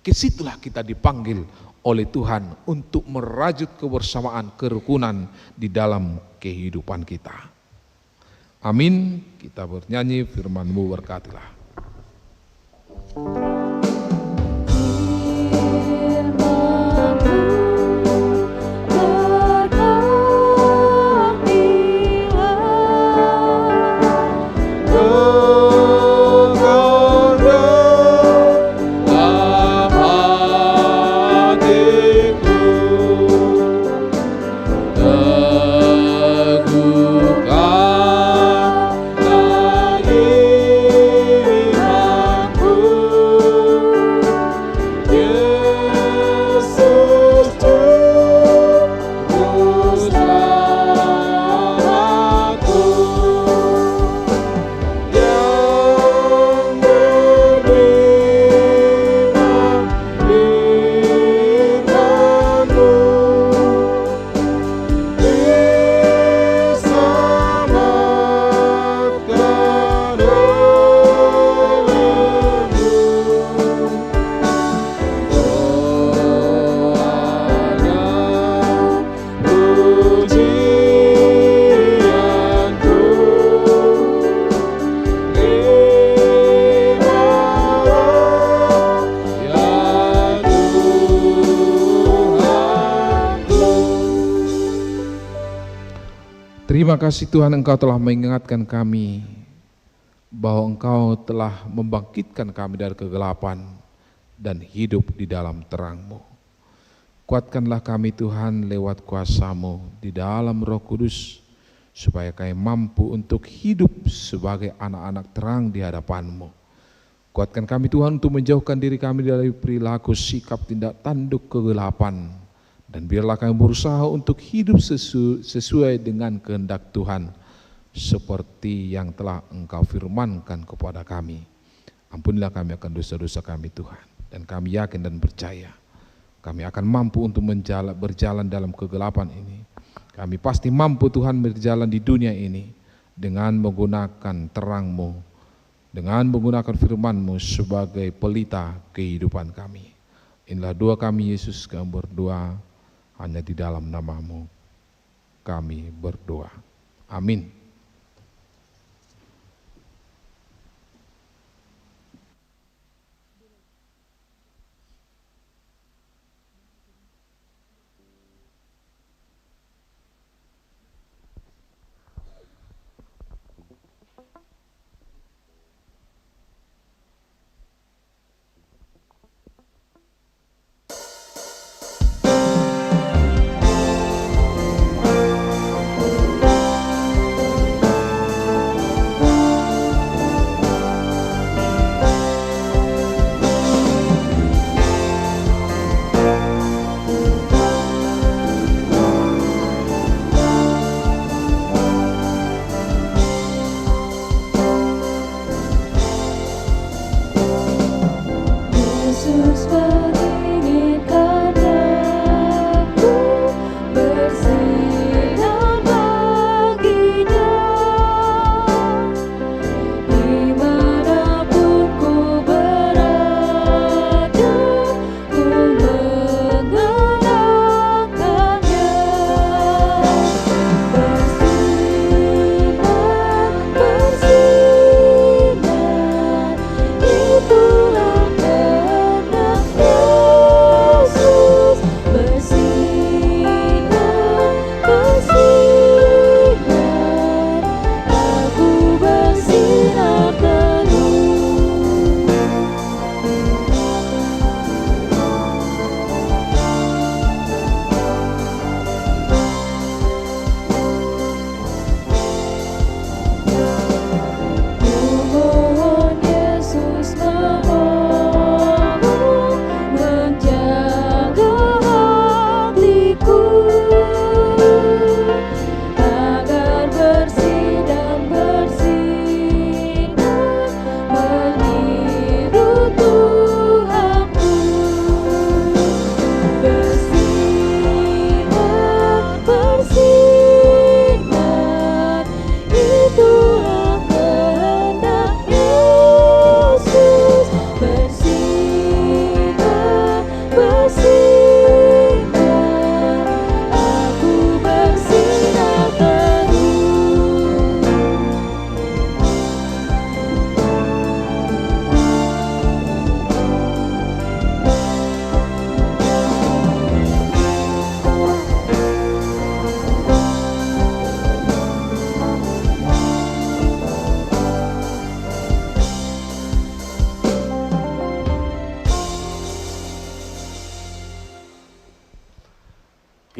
Speaker 3: Kesitulah kita dipanggil oleh Tuhan untuk merajut kebersamaan kerukunan di dalam kehidupan kita. Amin. Kita bernyanyi firman-Mu, berkatilah. Terima kasih Tuhan, Engkau telah mengingatkan kami bahwa Engkau telah membangkitkan kami dari kegelapan dan hidup di dalam terang-Mu. Kuatkanlah kami Tuhan lewat kuasa-Mu di dalam Roh Kudus, supaya kami mampu untuk hidup sebagai anak-anak terang di hadapan-Mu. Kuatkan kami Tuhan untuk menjauhkan diri kami dari perilaku, sikap, tindak tanduk kegelapan, dan biarlah kami berusaha untuk hidup sesuai dengan kehendak Tuhan, seperti yang telah Engkau firmankan kepada kami. Ampunilah kami akan dosa-dosa kami Tuhan, dan kami yakin dan percaya kami akan mampu untuk berjalan dalam kegelapan ini. Kami pasti mampu Tuhan berjalan di dunia ini dengan menggunakan terang-Mu, dengan menggunakan firman-Mu sebagai pelita kehidupan kami. Inilah doa kami Yesus, kami berdoa hanya di dalam nama-Mu kami berdoa. Amin.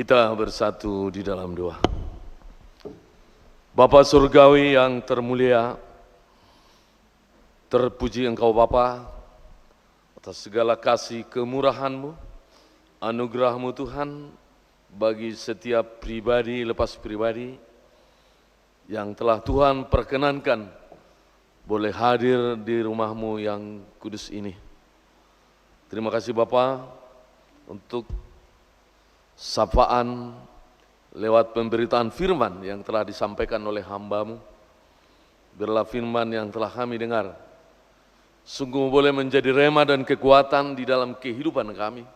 Speaker 4: Kita bersatu di dalam doa. Bapa Surgawi yang termulia, terpuji Engkau Bapa atas segala kasih kemurahan-Mu, anugerah-Mu Tuhan bagi setiap pribadi lepas pribadi yang telah Tuhan perkenankan boleh hadir di rumah-Mu yang kudus ini. Terima kasih Bapa untuk sapaan lewat pemberitaan firman yang telah disampaikan oleh hamba-Mu. Biarlah firman yang telah kami dengar sungguh boleh menjadi rema dan kekuatan di dalam kehidupan kami.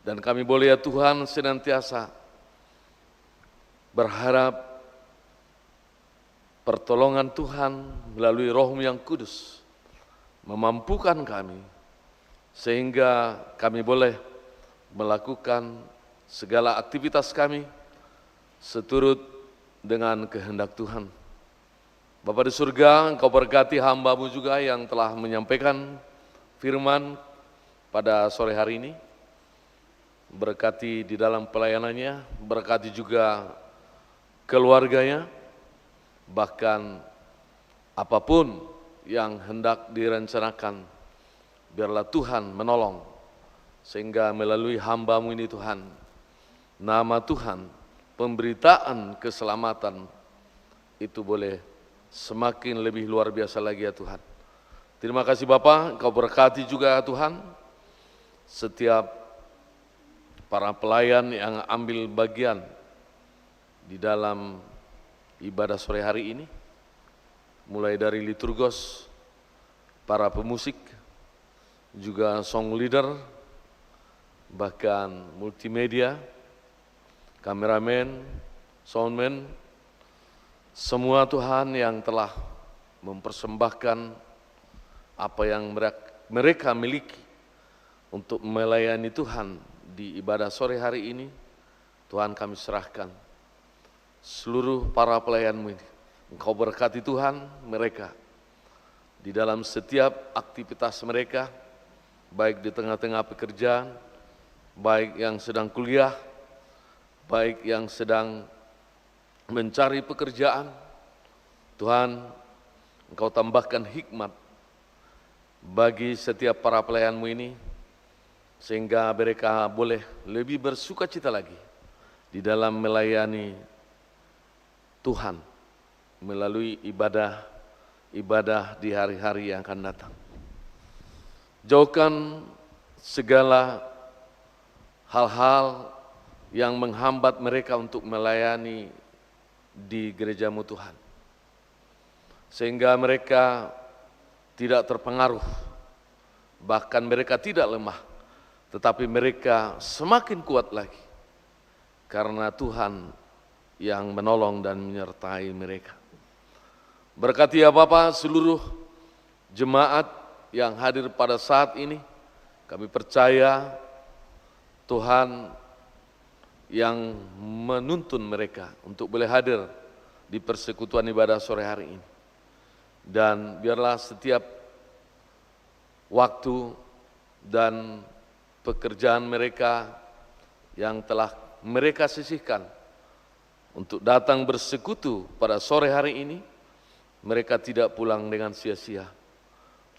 Speaker 4: Dan kami boleh ya Tuhan senantiasa berharap pertolongan Tuhan melalui Roh-Mu yang kudus memampukan kami sehingga kami boleh melakukan segala aktivitas kami seturut dengan kehendak Tuhan. Bapa di surga, Engkau berkati hamba-Mu juga yang telah menyampaikan firman pada sore hari ini. Berkati di dalam pelayanannya, berkati juga keluarganya, bahkan apapun yang hendak direncanakan, biarlah Tuhan menolong. Sehingga melalui hamba-Mu ini Tuhan, nama Tuhan, pemberitaan keselamatan itu boleh semakin lebih luar biasa lagi ya Tuhan. Terima kasih Bapa, Engkau berkati juga ya Tuhan setiap para pelayan yang ambil bagian di dalam ibadah sore hari ini, mulai dari liturgos, para pemusik, juga song leader, bahkan multimedia, kameramen, soundman, semua Tuhan yang telah mempersembahkan apa yang mereka miliki untuk melayani Tuhan di ibadah sore hari ini, Tuhan kami serahkan seluruh para pelayan-Mu ini. Engkau berkati Tuhan mereka di dalam setiap aktivitas mereka, baik di tengah-tengah pekerjaan, baik yang sedang kuliah, baik yang sedang mencari pekerjaan. Tuhan, Engkau tambahkan hikmat bagi setiap para pelayan-Mu ini, sehingga mereka boleh lebih bersukacita lagi di dalam melayani Tuhan melalui ibadah di hari-hari yang akan datang. Jauhkan segala hal-hal yang menghambat mereka untuk melayani di gereja-Mu Tuhan. Sehingga mereka tidak terpengaruh, bahkan mereka tidak lemah, tetapi mereka semakin kuat lagi karena Tuhan yang menolong dan menyertai mereka. Berkati ya Bapa seluruh jemaat yang hadir pada saat ini, kami percaya Tuhan yang menuntun mereka untuk boleh hadir di persekutuan ibadah sore hari ini. Dan biarlah setiap waktu dan pekerjaan mereka yang telah mereka sisihkan untuk datang bersekutu pada sore hari ini, mereka tidak pulang dengan sia-sia,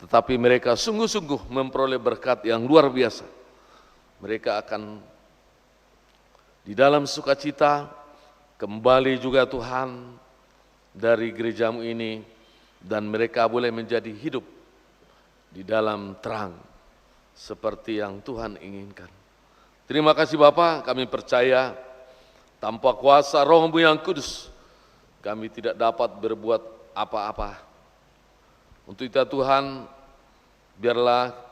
Speaker 4: tetapi mereka sungguh-sungguh memperoleh berkat yang luar biasa. Mereka akan di dalam sukacita kembali juga Tuhan dari gereja-Mu ini, dan mereka boleh menjadi hidup di dalam terang seperti yang Tuhan inginkan. Terima kasih Bapa, kami percaya tanpa kuasa Roh-Mu yang kudus kami tidak dapat berbuat apa-apa. Untuk itu Tuhan, biarlah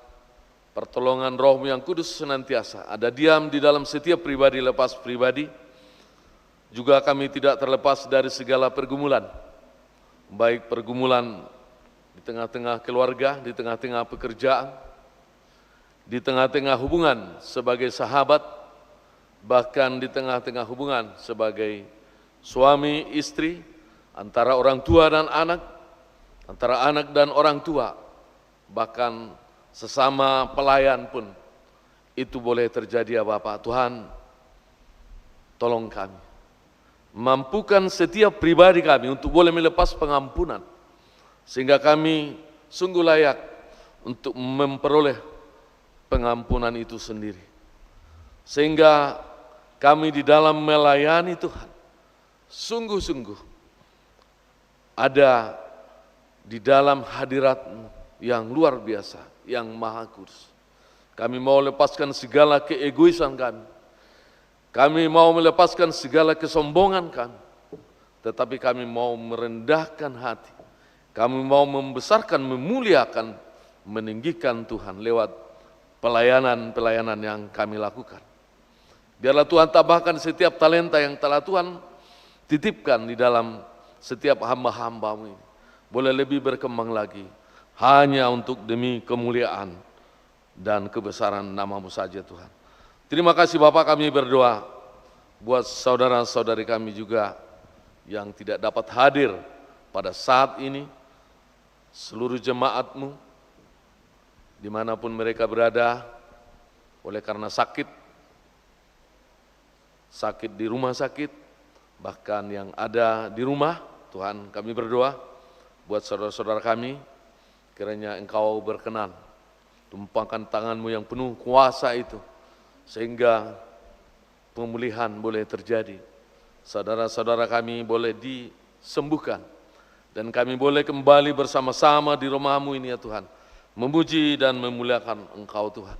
Speaker 4: pertolongan Roh-Mu yang kudus senantiasa ada diam di dalam setiap pribadi lepas pribadi. Juga kami tidak terlepas dari segala pergumulan, baik pergumulan di tengah-tengah keluarga, di tengah-tengah pekerjaan, di tengah-tengah hubungan sebagai sahabat, bahkan di tengah-tengah hubungan sebagai suami istri, antara orang tua dan anak, antara anak dan orang tua, bahkan sesama pelayan pun itu boleh terjadi ya Bapak. Tuhan, tolong kami. Mampukan setiap pribadi kami untuk boleh melepas pengampunan, sehingga kami sungguh layak untuk memperoleh pengampunan itu sendiri. Sehingga kami di dalam melayani Tuhan, sungguh-sungguh ada di dalam hadirat-Mu yang luar biasa, yang maha kudus. Kami mau lepaskan segala keegoisan kami. Kami mau melepaskan segala kesombongan kami. Tetapi kami mau merendahkan hati. Kami mau membesarkan, memuliakan, meninggikan Tuhan lewat pelayanan-pelayanan yang kami lakukan. Biarlah Tuhan tambahkan setiap talenta yang telah Tuhan titipkan di dalam setiap hamba-hamba-Mu ini. Boleh lebih berkembang lagi, hanya untuk demi kemuliaan dan kebesaran nama-Mu saja Tuhan. Terima kasih Bapak, kami berdoa buat saudara-saudari kami juga yang tidak dapat hadir pada saat ini, seluruh jemaat-Mu, dimanapun mereka berada, oleh karena sakit di rumah sakit, bahkan yang ada di rumah, Tuhan kami berdoa buat saudara-saudara kami, kiranya Engkau berkenan, tumpangkan tangan-Mu yang penuh kuasa itu, sehingga pemulihan boleh terjadi. Saudara-saudara kami boleh disembuhkan, dan kami boleh kembali bersama-sama di rumah-Mu ini ya Tuhan, memuji dan memuliakan Engkau Tuhan.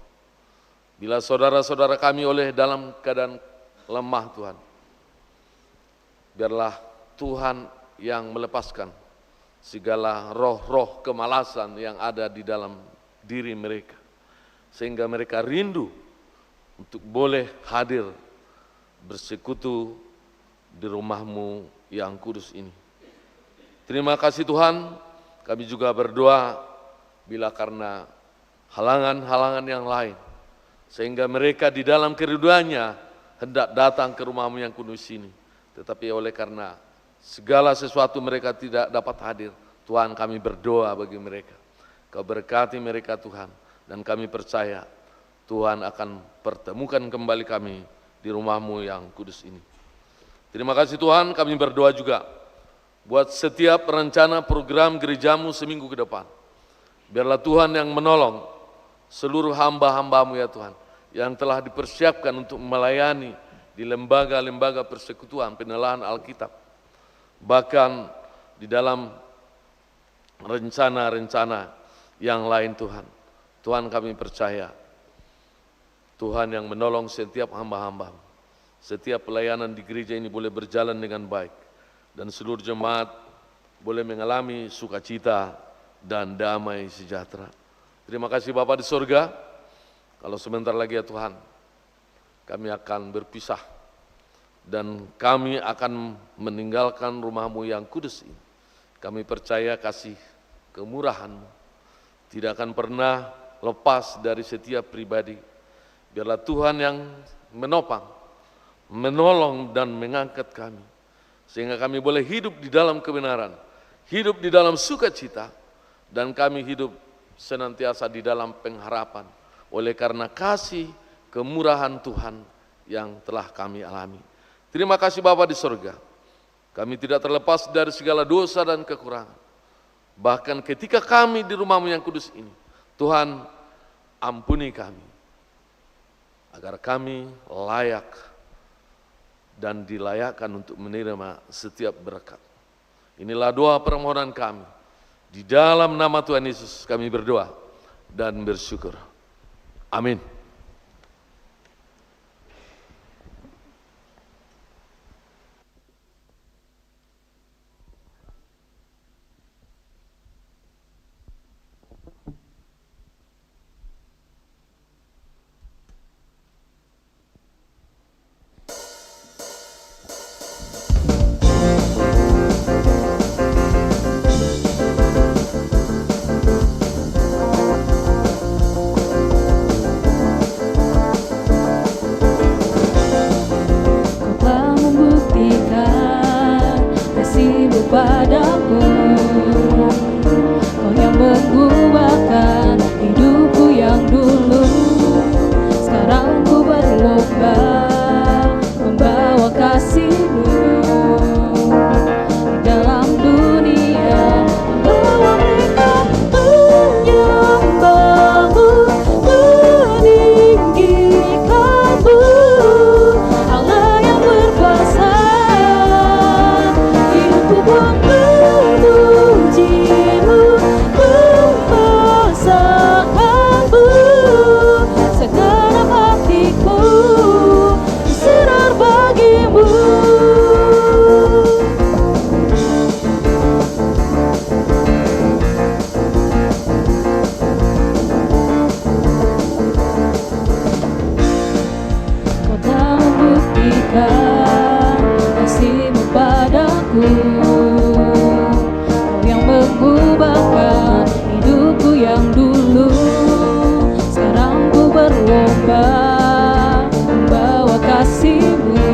Speaker 4: Bila saudara-saudara kami oleh dalam keadaan lemah Tuhan, biarlah Tuhan yang melepaskan segala roh-roh kemalasan yang ada di dalam diri mereka, sehingga mereka rindu untuk boleh hadir bersekutu di rumah-Mu yang kudus ini. Terima kasih Tuhan, kami juga berdoa bila karena halangan-halangan yang lain, sehingga mereka di dalam kerinduannya hendak datang ke rumah-Mu yang kudus ini, tetapi oleh karena segala sesuatu mereka tidak dapat hadir, Tuhan kami berdoa bagi mereka. Kau berkati mereka Tuhan, dan kami percaya Tuhan akan pertemukan kembali kami di rumah-Mu yang kudus ini. Terima kasih Tuhan, kami berdoa juga buat setiap rencana program gereja-Mu seminggu ke depan. Biarlah Tuhan yang menolong seluruh hamba-hamba-Mu ya Tuhan, yang telah dipersiapkan untuk melayani di lembaga-lembaga persekutuan penelahan Alkitab. Bahkan di dalam rencana-rencana yang lain Tuhan. Tuhan kami percaya, Tuhan yang menolong setiap hamba-hamba, setiap pelayanan di gereja ini boleh berjalan dengan baik, dan seluruh jemaat boleh mengalami sukacita dan damai sejahtera. Terima kasih Bapa di surga, kalau sebentar lagi ya Tuhan, kami akan berpisah, dan kami akan meninggalkan rumah-Mu yang kudus ini. Kami percaya kasih kemurahan-Mu tidak akan pernah lepas dari setiap pribadi. Biarlah Tuhan yang menopang, menolong dan mengangkat kami, sehingga kami boleh hidup di dalam kebenaran, hidup di dalam sukacita, dan kami hidup senantiasa di dalam pengharapan, oleh karena kasih kemurahan Tuhan yang telah kami alami. Terima kasih Bapa di surga, kami tidak terlepas dari segala dosa dan kekurangan. Bahkan ketika kami di rumah-Mu yang kudus ini, Tuhan ampuni kami, agar kami layak dan dilayakkan untuk menerima setiap berkat. Inilah doa permohonan kami. Di dalam nama Tuhan Yesus kami berdoa dan bersyukur. Amin.
Speaker 1: Membawa Kau yang mengubahkan hidupku yang dulu. Sekarang ku berlomba membawa kasih-Mu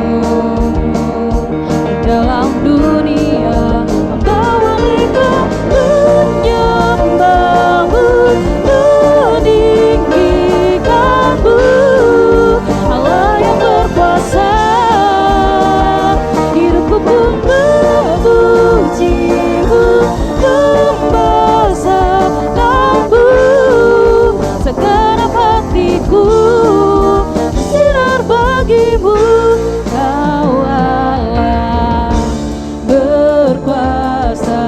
Speaker 1: di dalam dunia, membawa mereka menyembah-Mu, meninggikan-Mu, Allah yang berkuasa. Hidupku pun memuji-Mu, membesarkan-Mu, segenap hatiku bersinar bagi-Mu. Kau Allah berkuasa,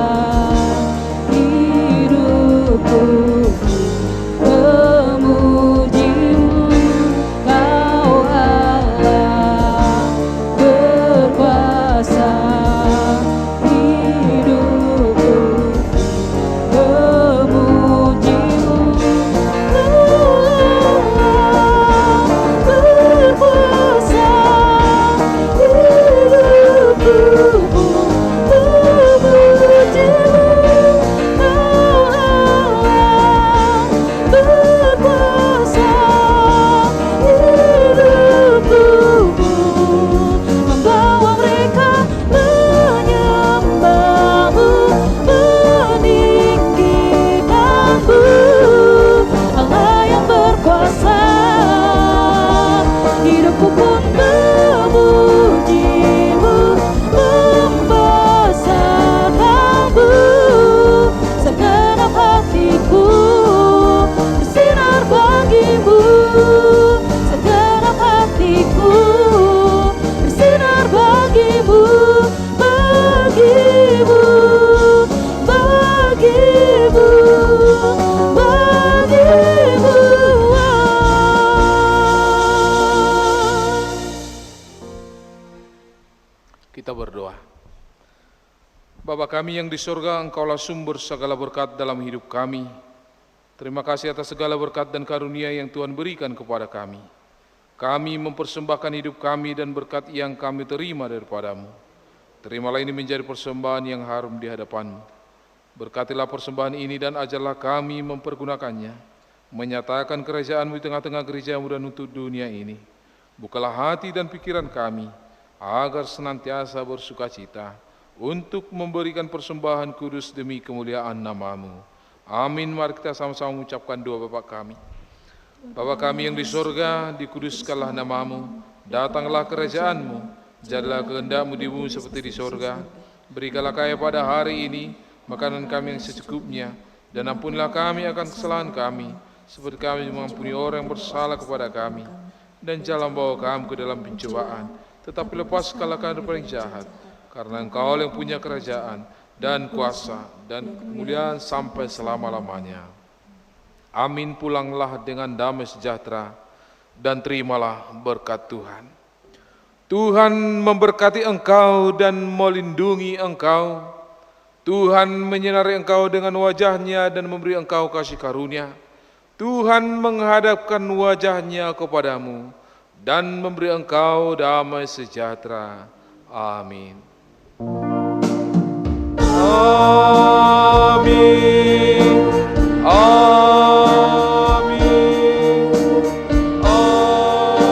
Speaker 1: hidupku memuji-Mu. Kau Allah berkuasa, hidupku memuji-Mu. Berkuasa, hidupku memuji-Mu. Kau Allah berkuasa, hidupku membawa mereka menyembah-Mu, meninggikan-Mu, Allah yang berkuasa. Hidupku pun memuji-Mu, membesarkan-Mu, segenap hatiku bersinar bagi-Mu, segenap hatiku bersinar bagi-Mu, bagi-Mu, bagi-Mu, bagi-Mu.
Speaker 3: Kita berdoa. Bapa kami yang di surga, Engkaulah sumber segala berkat dalam hidup kami. Terima kasih atas segala berkat dan karunia yang Tuhan berikan kepada kami. Kami mempersembahkan hidup kami dan berkat yang kami terima daripada-Mu. Terimalah ini menjadi persembahan yang harum di hadapan-Mu. Berkatilah persembahan ini dan ajarlah kami mempergunakannya, menyatakan kerajaan-Mu di tengah-tengah gereja-Mu dan untuk dunia ini. Bukalah hati dan pikiran kami, agar senantiasa bersukacita untuk memberikan persembahan kudus demi kemuliaan nama-Mu. Amin. Mari kita sama-sama mengucapkan doa Bapa kami. Bapa kami yang di sorga, dikuduskanlah nama-Mu, datanglah kerajaan-Mu, jadilah kehendak-Mu di bumi seperti di sorga. Berikanlah kami pada hari ini makanan kami yang secukupnya, dan ampunilah kami akan kesalahan kami, seperti kami mengampuni orang yang bersalah kepada kami. Dan jangan bawa kami ke dalam pencobaan, tetapi lepaskanlah kami dari yang jahat, karena Engkau yang punya kerajaan dan kuasa dan kemuliaan sampai selama-lamanya. Amin. Pulanglah dengan damai sejahtera dan terimalah berkat Tuhan. Tuhan memberkati engkau dan melindungi engkau. Tuhan menyinari engkau dengan wajah-Nya dan memberi engkau kasih karunia. Tuhan menghadapkan wajah-Nya kepadamu dan memberi engkau damai sejahtera. Amin. Amin. Amin. Amin.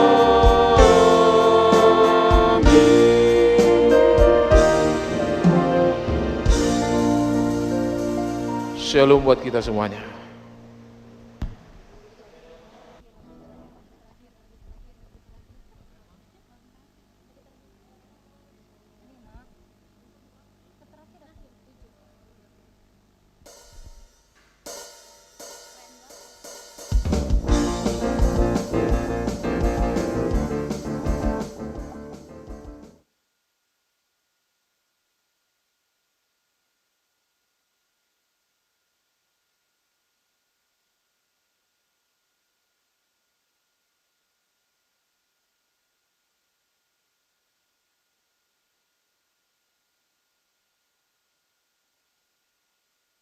Speaker 3: Shalom buat kita semuanya.